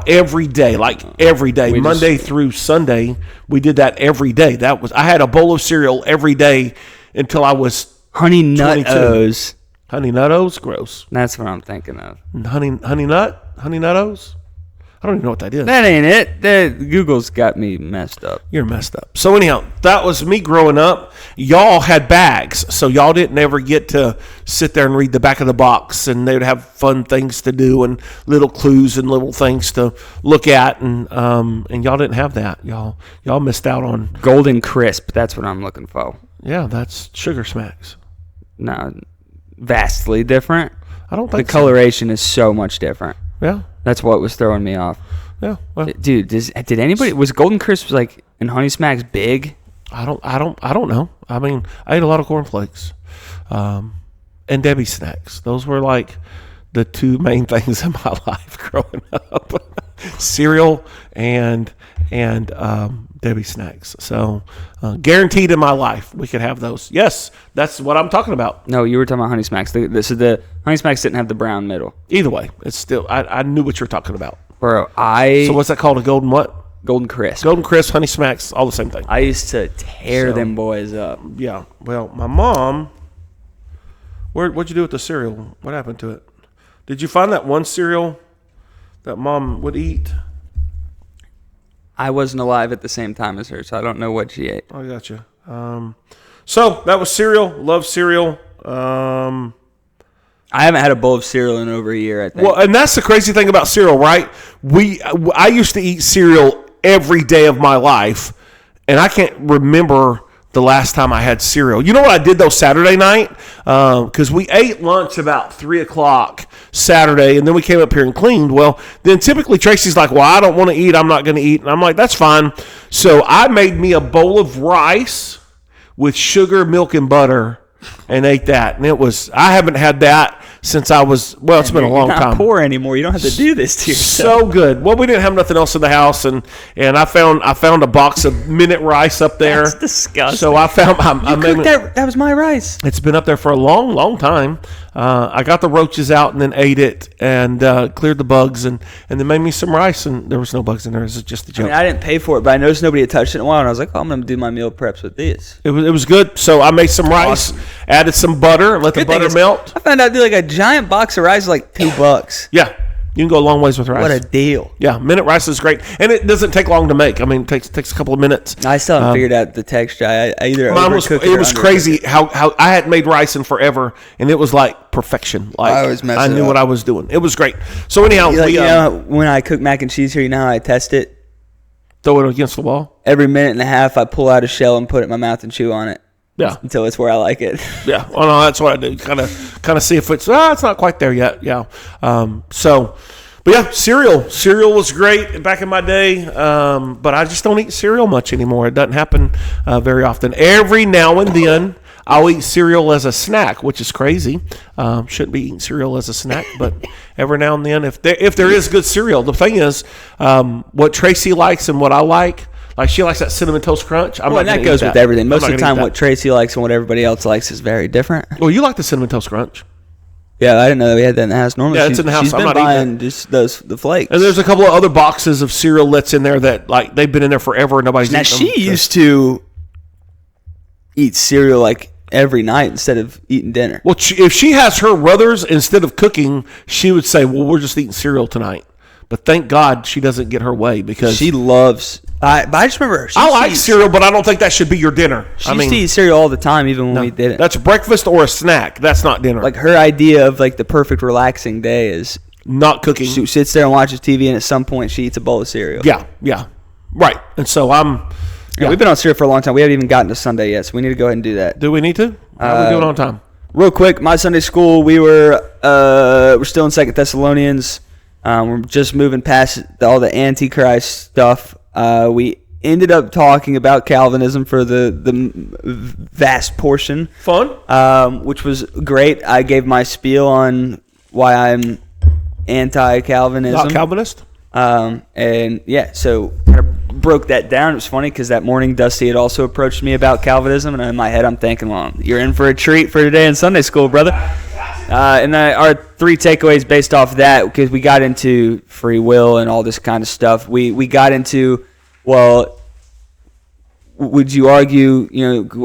every day, Monday through Sunday, we did that every day. I had a bowl of cereal every day until I was Honey Nut 22. O's. Honey Nut O's? Gross. That's what I'm thinking of. Honey Nut O's? I don't even know what that is. That ain't it. Google's got me messed up. You're messed up. So anyhow, that was me growing up. Y'all had bags, so y'all didn't ever get to sit there and read the back of the box, and they would have fun things to do and little clues and little things to look at, and y'all didn't have that. Y'all missed out on Golden Crisp. That's what I'm looking for. Yeah, that's Sugar Smacks. No, vastly different. I don't think the coloration is so much different. Yeah. That's what was throwing me off. Yeah, well, dude, did anybody was Golden Crisp like and Honey Smacks big? I don't know. I mean, I ate a lot of cornflakes, and Debbie snacks. Those were like the two main things in my life growing up: cereal and Debbie snacks. So guaranteed in my life we could have those. Yes, that's what I'm talking about. No, you were talking about Honey Smacks. The Honey Smacks didn't have the brown middle. Either way, it's still I knew what you were talking about. Bro, So what's that called? A golden what? Golden Crisp. Golden Crisp, Honey Smacks, all the same thing. I used to tear them boys up. Yeah. Well, my mom. What'd you do with the cereal? What happened to it? Did you find that one cereal that Mom would eat? I wasn't alive at the same time as her, so I don't know what she ate. I got you. So that was cereal. Love cereal. I haven't had a bowl of cereal in over a year, I think. Well, and that's the crazy thing about cereal, right? I used to eat cereal every day of my life, and I can't remember the last time I had cereal. You know what I did, though, Saturday night? Because we ate lunch about 3 o'clock Saturday, and then we came up here and cleaned. Well, then typically Tracy's like, well, I don't want to eat. I'm not going to eat. And I'm like, that's fine. So I made me a bowl of rice with sugar, milk, and butter and ate that. And I haven't had that since I was, it's been a long You're not time. poor anymore. You don't have to do this to yourself. So good. Well, we didn't have nothing else in the house, and I found a box of minute rice up there. That's disgusting. So I found that was my rice. It's been up there for a long, long time. I got the roaches out and then ate it and cleared the bugs and then made me some rice, and there was no bugs in there. It was just a joke. I didn't pay for it, but I noticed nobody had touched it in a while, and I was like, I'm going to do my meal preps with this. It was good. So I made some rice, added some butter, let the butter melt. I found out like a giant box of rice is like $2. Yeah. You can go a long ways with rice. What a deal. Yeah, minute rice is great. And it doesn't take long to make. I mean, it takes a couple of minutes. I still haven't figured out the texture. I either overcook it was crazy how I hadn't made rice in forever, and it was like perfection. Like I knew what I was doing. It was great. So anyhow, when I cook mac and cheese here, you know how I test it? Throw it against the wall? Every minute and a half, I pull out a shell and put it in my mouth and chew on it. Yeah. Until it's where I like it. Yeah. Oh no, that's what I do. Kind of see if it's not quite there yet. Yeah. But yeah, cereal. Cereal was great back in my day, but I just don't eat cereal much anymore. It doesn't happen very often. Every now and then, I'll eat cereal as a snack, which is crazy. Shouldn't be eating cereal as a snack, but every now and then, if there is good cereal, the thing is, what Tracy likes and what I like she likes that Cinnamon Toast Crunch. And that goes with everything. Most of the time, what Tracy likes and what everybody else likes is very different. Well, you like the Cinnamon Toast Crunch. Yeah, I didn't know that we had that in the house. Normally, it's in the house. She's been buying just the flakes. And there's a couple of other boxes of cereal that's in there that they've been in there forever and nobody's eaten them. Now, she used to eat cereal every night instead of eating dinner. Well, if she has her brothers, instead of cooking, she would say, well, we're just eating cereal tonight. But thank God she doesn't get her way because she loves. But I just remember I like cereal, but I don't think that should be your dinner. She used to eat cereal all the time, even when we didn't. That's breakfast or a snack. That's not dinner. Like her idea of the perfect relaxing day is not cooking. She sits there and watches TV, and at some point she eats a bowl of cereal. Yeah, right. And so we've been on cereal for a long time. We haven't even gotten to Sunday yet, so we need to go ahead and do that. Do we need to? How are we doing on time? Real quick, my Sunday school. We're still in 2 Thessalonians. We're just moving past all the Antichrist stuff. We ended up talking about Calvinism for the vast portion. Fun. Which was great. I gave my spiel on why I'm anti-Calvinism. Not Calvinist? And yeah, so I broke that down. It was funny because that morning Dusty had also approached me about Calvinism, and in my head I'm thinking, well, you're in for a treat for today in Sunday school, brother. And then our 3 takeaways based off that, because we got into free will and all this kind of stuff. We got into, well, would you argue,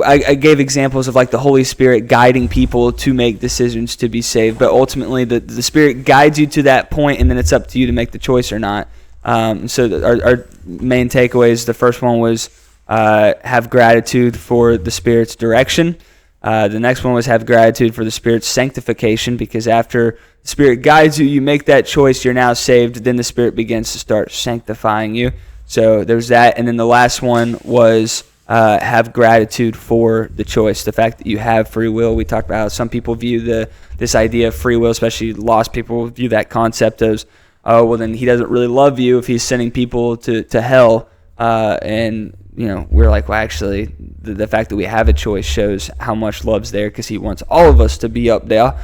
I gave examples of the Holy Spirit guiding people to make decisions to be saved, but ultimately the Spirit guides you to that point, and then it's up to you to make the choice or not. So our main takeaways, the first one was have gratitude for the Spirit's direction. The next one was have gratitude for the Spirit's sanctification, because after the Spirit guides you, you make that choice, you're now saved, then the Spirit begins to start sanctifying you. So there's that. And then the last one was have gratitude for the choice, the fact that you have free will. We talked about how some people view this idea of free will, especially lost people, view that concept as, oh, well, then he doesn't really love you if he's sending people to hell. And we're like, well, actually, the fact that we have a choice shows how much love's there, because he wants all of us to be up there.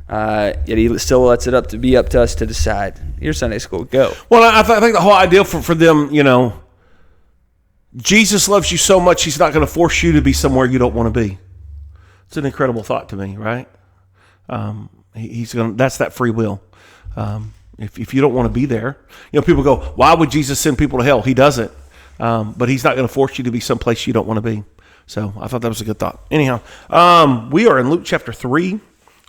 Yet he still lets it be up to us to decide. Your Sunday school, go. Well, I think the whole idea for them, Jesus loves you so much, he's not going to force you to be somewhere you don't want to be. It's an incredible thought to me, right? That's that free will. If you don't want to be there, people go, why would Jesus send people to hell? He doesn't. But he's not going to force you to be someplace you don't want to be. So I thought that was a good thought. Anyhow, we are in Luke chapter 3.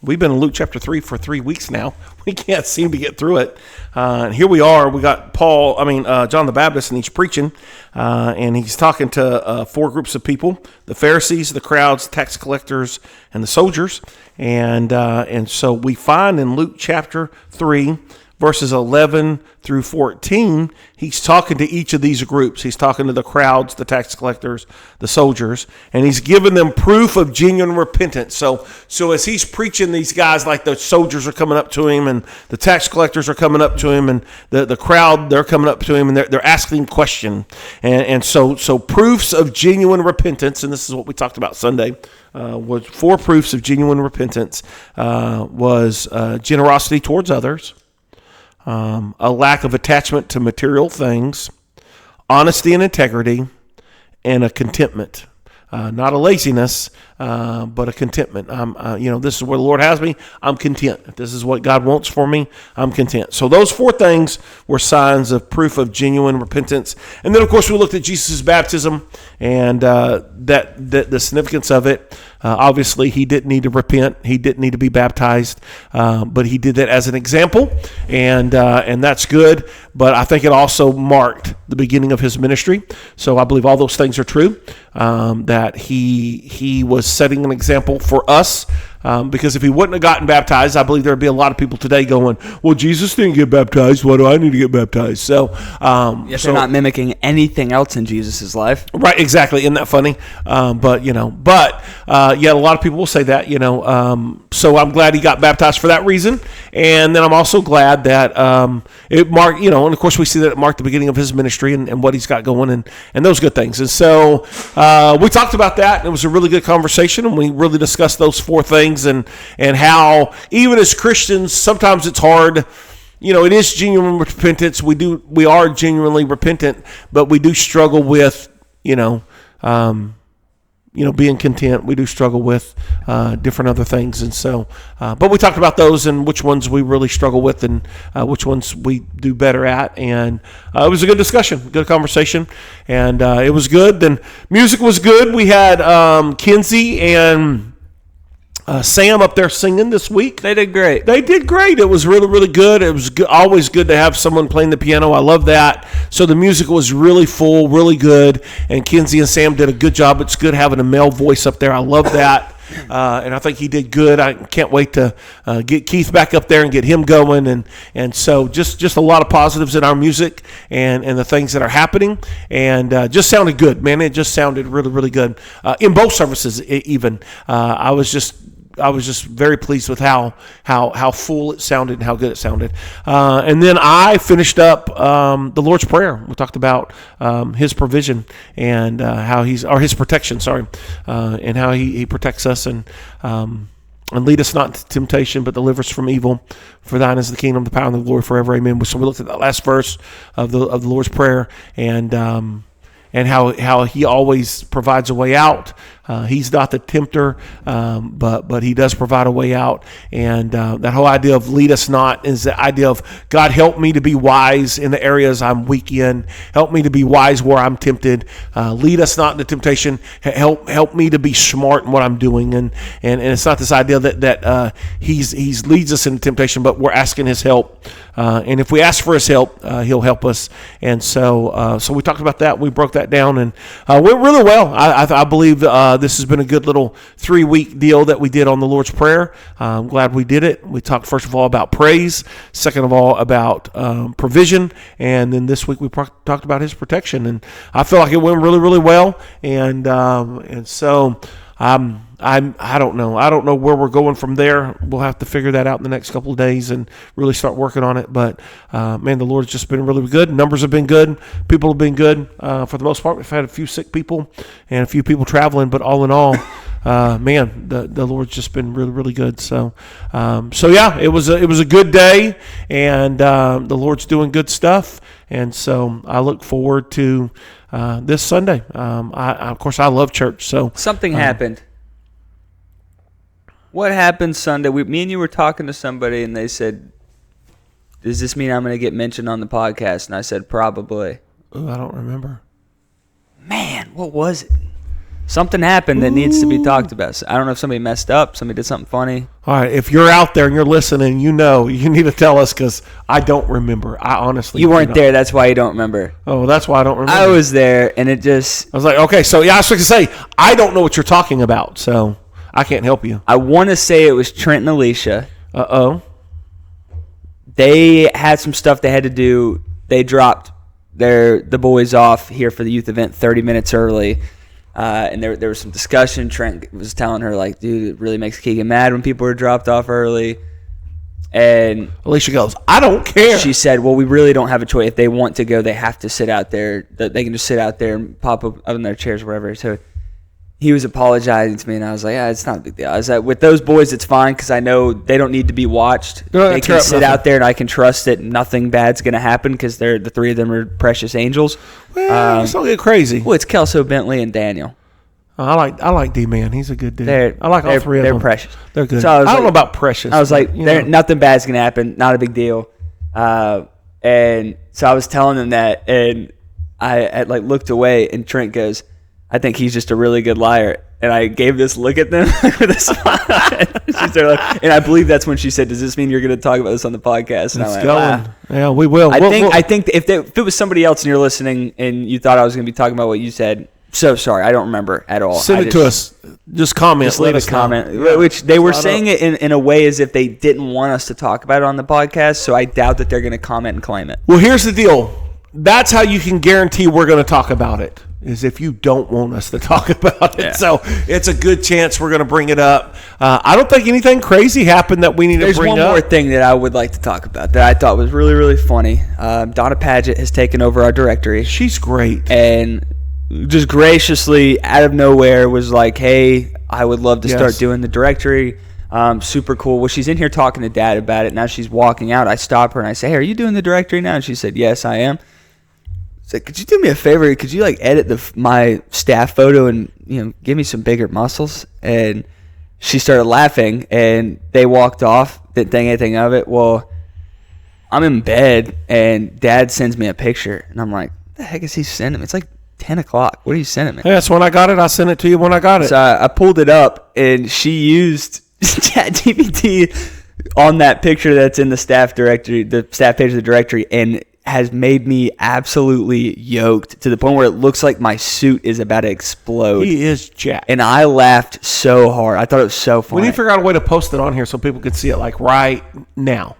We've been in Luke chapter 3 for 3 weeks now. We can't seem to get through it. And here we are. We got John the Baptist, and he's preaching. And he's talking to 4 groups of people: the Pharisees, the crowds, tax collectors, and the soldiers. And so we find in Luke chapter 3, verses 11 through 14, he's talking to each of these groups. He's talking to the crowds, the tax collectors, the soldiers, and he's giving them proof of genuine repentance. So as he's preaching, these guys, like the soldiers are coming up to him, and the tax collectors are coming up to him, and the crowd, they're coming up to him, and they're asking him questions. And so proofs of genuine repentance, and this is what we talked about Sunday. was 4 proofs of genuine repentance was generosity towards others, a lack of attachment to material things, honesty and integrity, and a contentment. Not a laziness, but a contentment. This is where the Lord has me. I'm content. If this is what God wants for me, I'm content. So those 4 things were signs of proof of genuine repentance. And then, of course, we looked at Jesus' baptism and that the significance of it. Obviously, he didn't need to repent. He didn't need to be baptized, but he did that as an example, and that's good. But I think it also marked the beginning of his ministry. So I believe all those things are true. That he was setting an example for us. Because if he wouldn't have gotten baptized, I believe there would be a lot of people today going, well, Jesus didn't get baptized. Why do I need to get baptized? So, they're not mimicking anything else in Jesus' life. Right, exactly. Isn't that funny? A lot of people will say that, so I'm glad he got baptized for that reason. And then I'm also glad that it marked, and of course we see that it marked the beginning of his ministry and what he's got going and those good things. And so we talked about that, and it was a really good conversation, and we really discussed those 4 things. And how even as Christians, sometimes it's hard. It is genuine repentance. We are genuinely repentant, but we do struggle with, being content. We do struggle with different other things, and so. But we talked about those and which ones we really struggle with, and which ones we do better at. And it was a good discussion, good conversation, and it was good. Then music was good. We had Kinsey and Sam up there singing this week. They did great. It was really, really good. It was always good to have someone playing the piano. I love that. So the music was really full, really good. And Kinsey and Sam did a good job. It's good having a male voice up there. I love that. And I think he did good. I can't wait to get Keith back up there and get him going. And so just a lot of positives in our music and the things that are happening. And just sounded good, man. It just sounded really, really good. In both services, even. I was just very pleased with how full it sounded and how good it sounded. And then I finished up the Lord's Prayer. We talked about His provision and His protection. And how He protects us and lead us not into temptation, but deliver us from evil. For Thine is the kingdom, the power, and the glory forever. Amen. So we looked at that last verse of the Lord's Prayer and how He always provides a way out. He's not the tempter, but He does provide a way out. And that whole idea of lead us not is the idea of God, help me to be wise in the areas I'm weak in. Help me to be wise where I'm tempted. Lead us not into temptation. Help me to be smart in what I'm doing. And it's not this idea that He's leads us into temptation, but we're asking His help. And if we ask for His help, He'll help us. And so we talked about that. We broke that down and went really well. I believe this has been a good little 3-week deal that we did on the Lord's Prayer. I'm glad we did it. We talked first of all about praise, second of all about provision, and then this week we talked about His protection. And I feel like it went really, really well. And so I don't know. I don't know where we're going from there. We'll have to figure that out in the next couple of days and really start working on it. But, man, the Lord's just been really good. Numbers have been good. People have been good for the most part. We've had a few sick people and a few people traveling. But all in all, man, the Lord's just been really, really good. So yeah, it was a good day. And the Lord's doing good stuff. And so I look forward to this Sunday. Of course, I love church. So something happened. What happened Sunday? Me and you were talking to somebody, and they said, "Does this mean I'm going to get mentioned on the podcast?" And I said, "Probably." Oh, I don't remember. Man, what was it? Something happened that needs to be talked about. I don't know if somebody messed up, somebody did something funny. All right, if you're out there and you're listening, you need to tell us because I don't remember. I honestly You weren't there, that's why you don't remember. Oh, that's why I don't remember. I was there, and it just... I was like, okay, so yeah, I was going to say, I don't know what you're talking about, so I can't help you. I want to say it was Trent and Alicia. Uh-oh. They had some stuff they had to do. They dropped the boys off here for the youth event 30 minutes early. And there was some discussion. Trent was telling her, like, dude, it really makes Keagan mad when people are dropped off early. And Alicia goes, I don't care. She said, well, we really don't have a choice. If they want to go, they have to sit out there. They can just sit out there and pop up in their chairs or whatever. So he was apologizing to me, and I was like, yeah, it's not a big deal. I was like, with those boys, it's fine because I know they don't need to be watched. They can sit out there, and I can trust that nothing bad's going to happen because the three of them are precious angels. Well, let's not get crazy. Well, it's Kelso, Bentley, and Daniel. I like D-Man. He's a good dude. I like all three of them. They're precious. They're good. So I don't know about precious. I was like, nothing bad's going to happen. Not a big deal. And so I was telling them that, and I looked away, and Trent goes, I think he's just a really good liar. And I gave this look at them with a smile. And I believe that's when she said, does this mean you're going to talk about this on the podcast? And it's going. Yeah, we will. I think if it was somebody else and you're listening and you thought I was going to be talking about what you said, so sorry. I don't remember at all. Send it to us. Just comment. Just leave a comment. Yeah. Which they were saying it in a way as if they didn't want us to talk about it on the podcast. So I doubt that they're going to comment and claim it. Well, here's the deal. That's how you can guarantee we're going to talk about it, is if you don't want us to talk about it. Yeah. So it's a good chance we're going to bring it up. I don't think anything crazy happened that we need to bring up. There's one more thing that I would like to talk about that I thought was really, really funny. Donna Paget has taken over our directory. She's great. And just graciously, out of nowhere, was like, hey, I would love to start doing the directory. Super cool. Well, she's in here talking to Dad about it. Now she's walking out. I stop her and I say, hey, are you doing the directory now? And she said, yes, I am. I said, could you do me a favor? Could you edit my staff photo and give me some bigger muscles? And she started laughing, and they walked off. Didn't think anything of it. Well, I'm in bed, and Dad sends me a picture, and I'm like, what the heck is he sending me? It's like 10 o'clock. What are you sending me? Hey, that's when I got it. I sent it to you when I got it. So I pulled it up, and she used ChatGPT on that picture that's in the staff directory, the staff page of the directory, and has made me absolutely yoked to the point where it looks like my suit is about to explode. He is jacked. And I laughed so hard. I thought it was so funny. We need to figure out a way to post it on here so people could see it right now.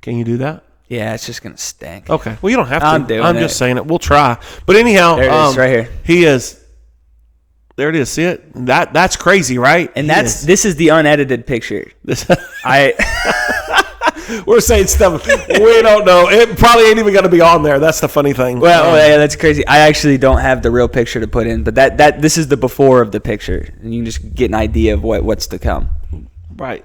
Can you do that? Yeah, it's just going to stink. Okay. Well, you don't have to. I'm just saying it. We'll try. But anyhow. There it is, right here. He is. There it is. See it? That's crazy, right? And this is the unedited picture. We're saying stuff we don't know. It probably ain't even going to be on there. That's the funny thing. Well, yeah, that's crazy. I actually don't have the real picture to put in, but this is the before of the picture, and you can just get an idea of what's to come. Right.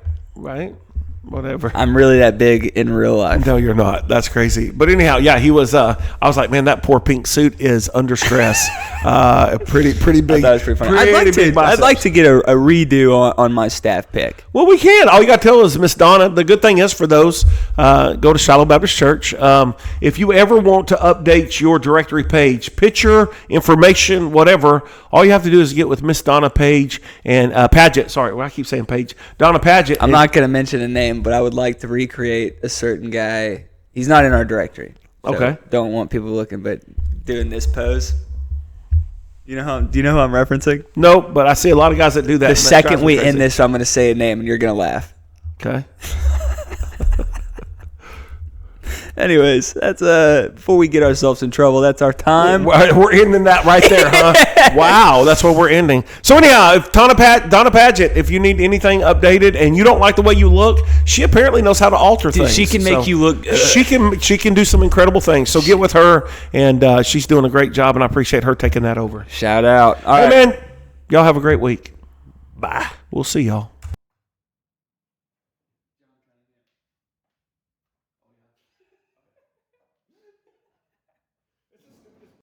Whatever. I'm really that big in real life. No, you're not. That's crazy. But anyhow, yeah, he was. I was like, man, that poor pink suit is under stress. Pretty big. That was pretty funny. I'd like to get a redo on my staff pick. Well, we can. All you got to tell is Miss Donna. The good thing is for those, go to Shiloh Baptist Church. If you ever want to update your directory page, picture, information, whatever, all you have to do is get with Miss Donna Page and Paget. Sorry, I keep saying Page. Donna Paget. I'm not going to mention a name, but I would like to recreate a certain guy. He's not in our directory. So okay. Don't want people looking, but doing this pose. Do you know who I'm referencing? No, but I see a lot of guys that do that. The second we end this, I'm going to say a name, and you're going to laugh. Okay. Anyways, that's before we get ourselves in trouble, that's our time. We're ending that right there, huh? Wow, that's what we're ending. So anyhow, if Donna Paget, if you need anything updated and you don't like the way you look, she apparently knows how to alter things. She can make you look good. She can do some incredible things. So get with her, and she's doing a great job, and I appreciate her taking that over. Shout out. All right, man. Y'all have a great week. Bye. We'll see y'all.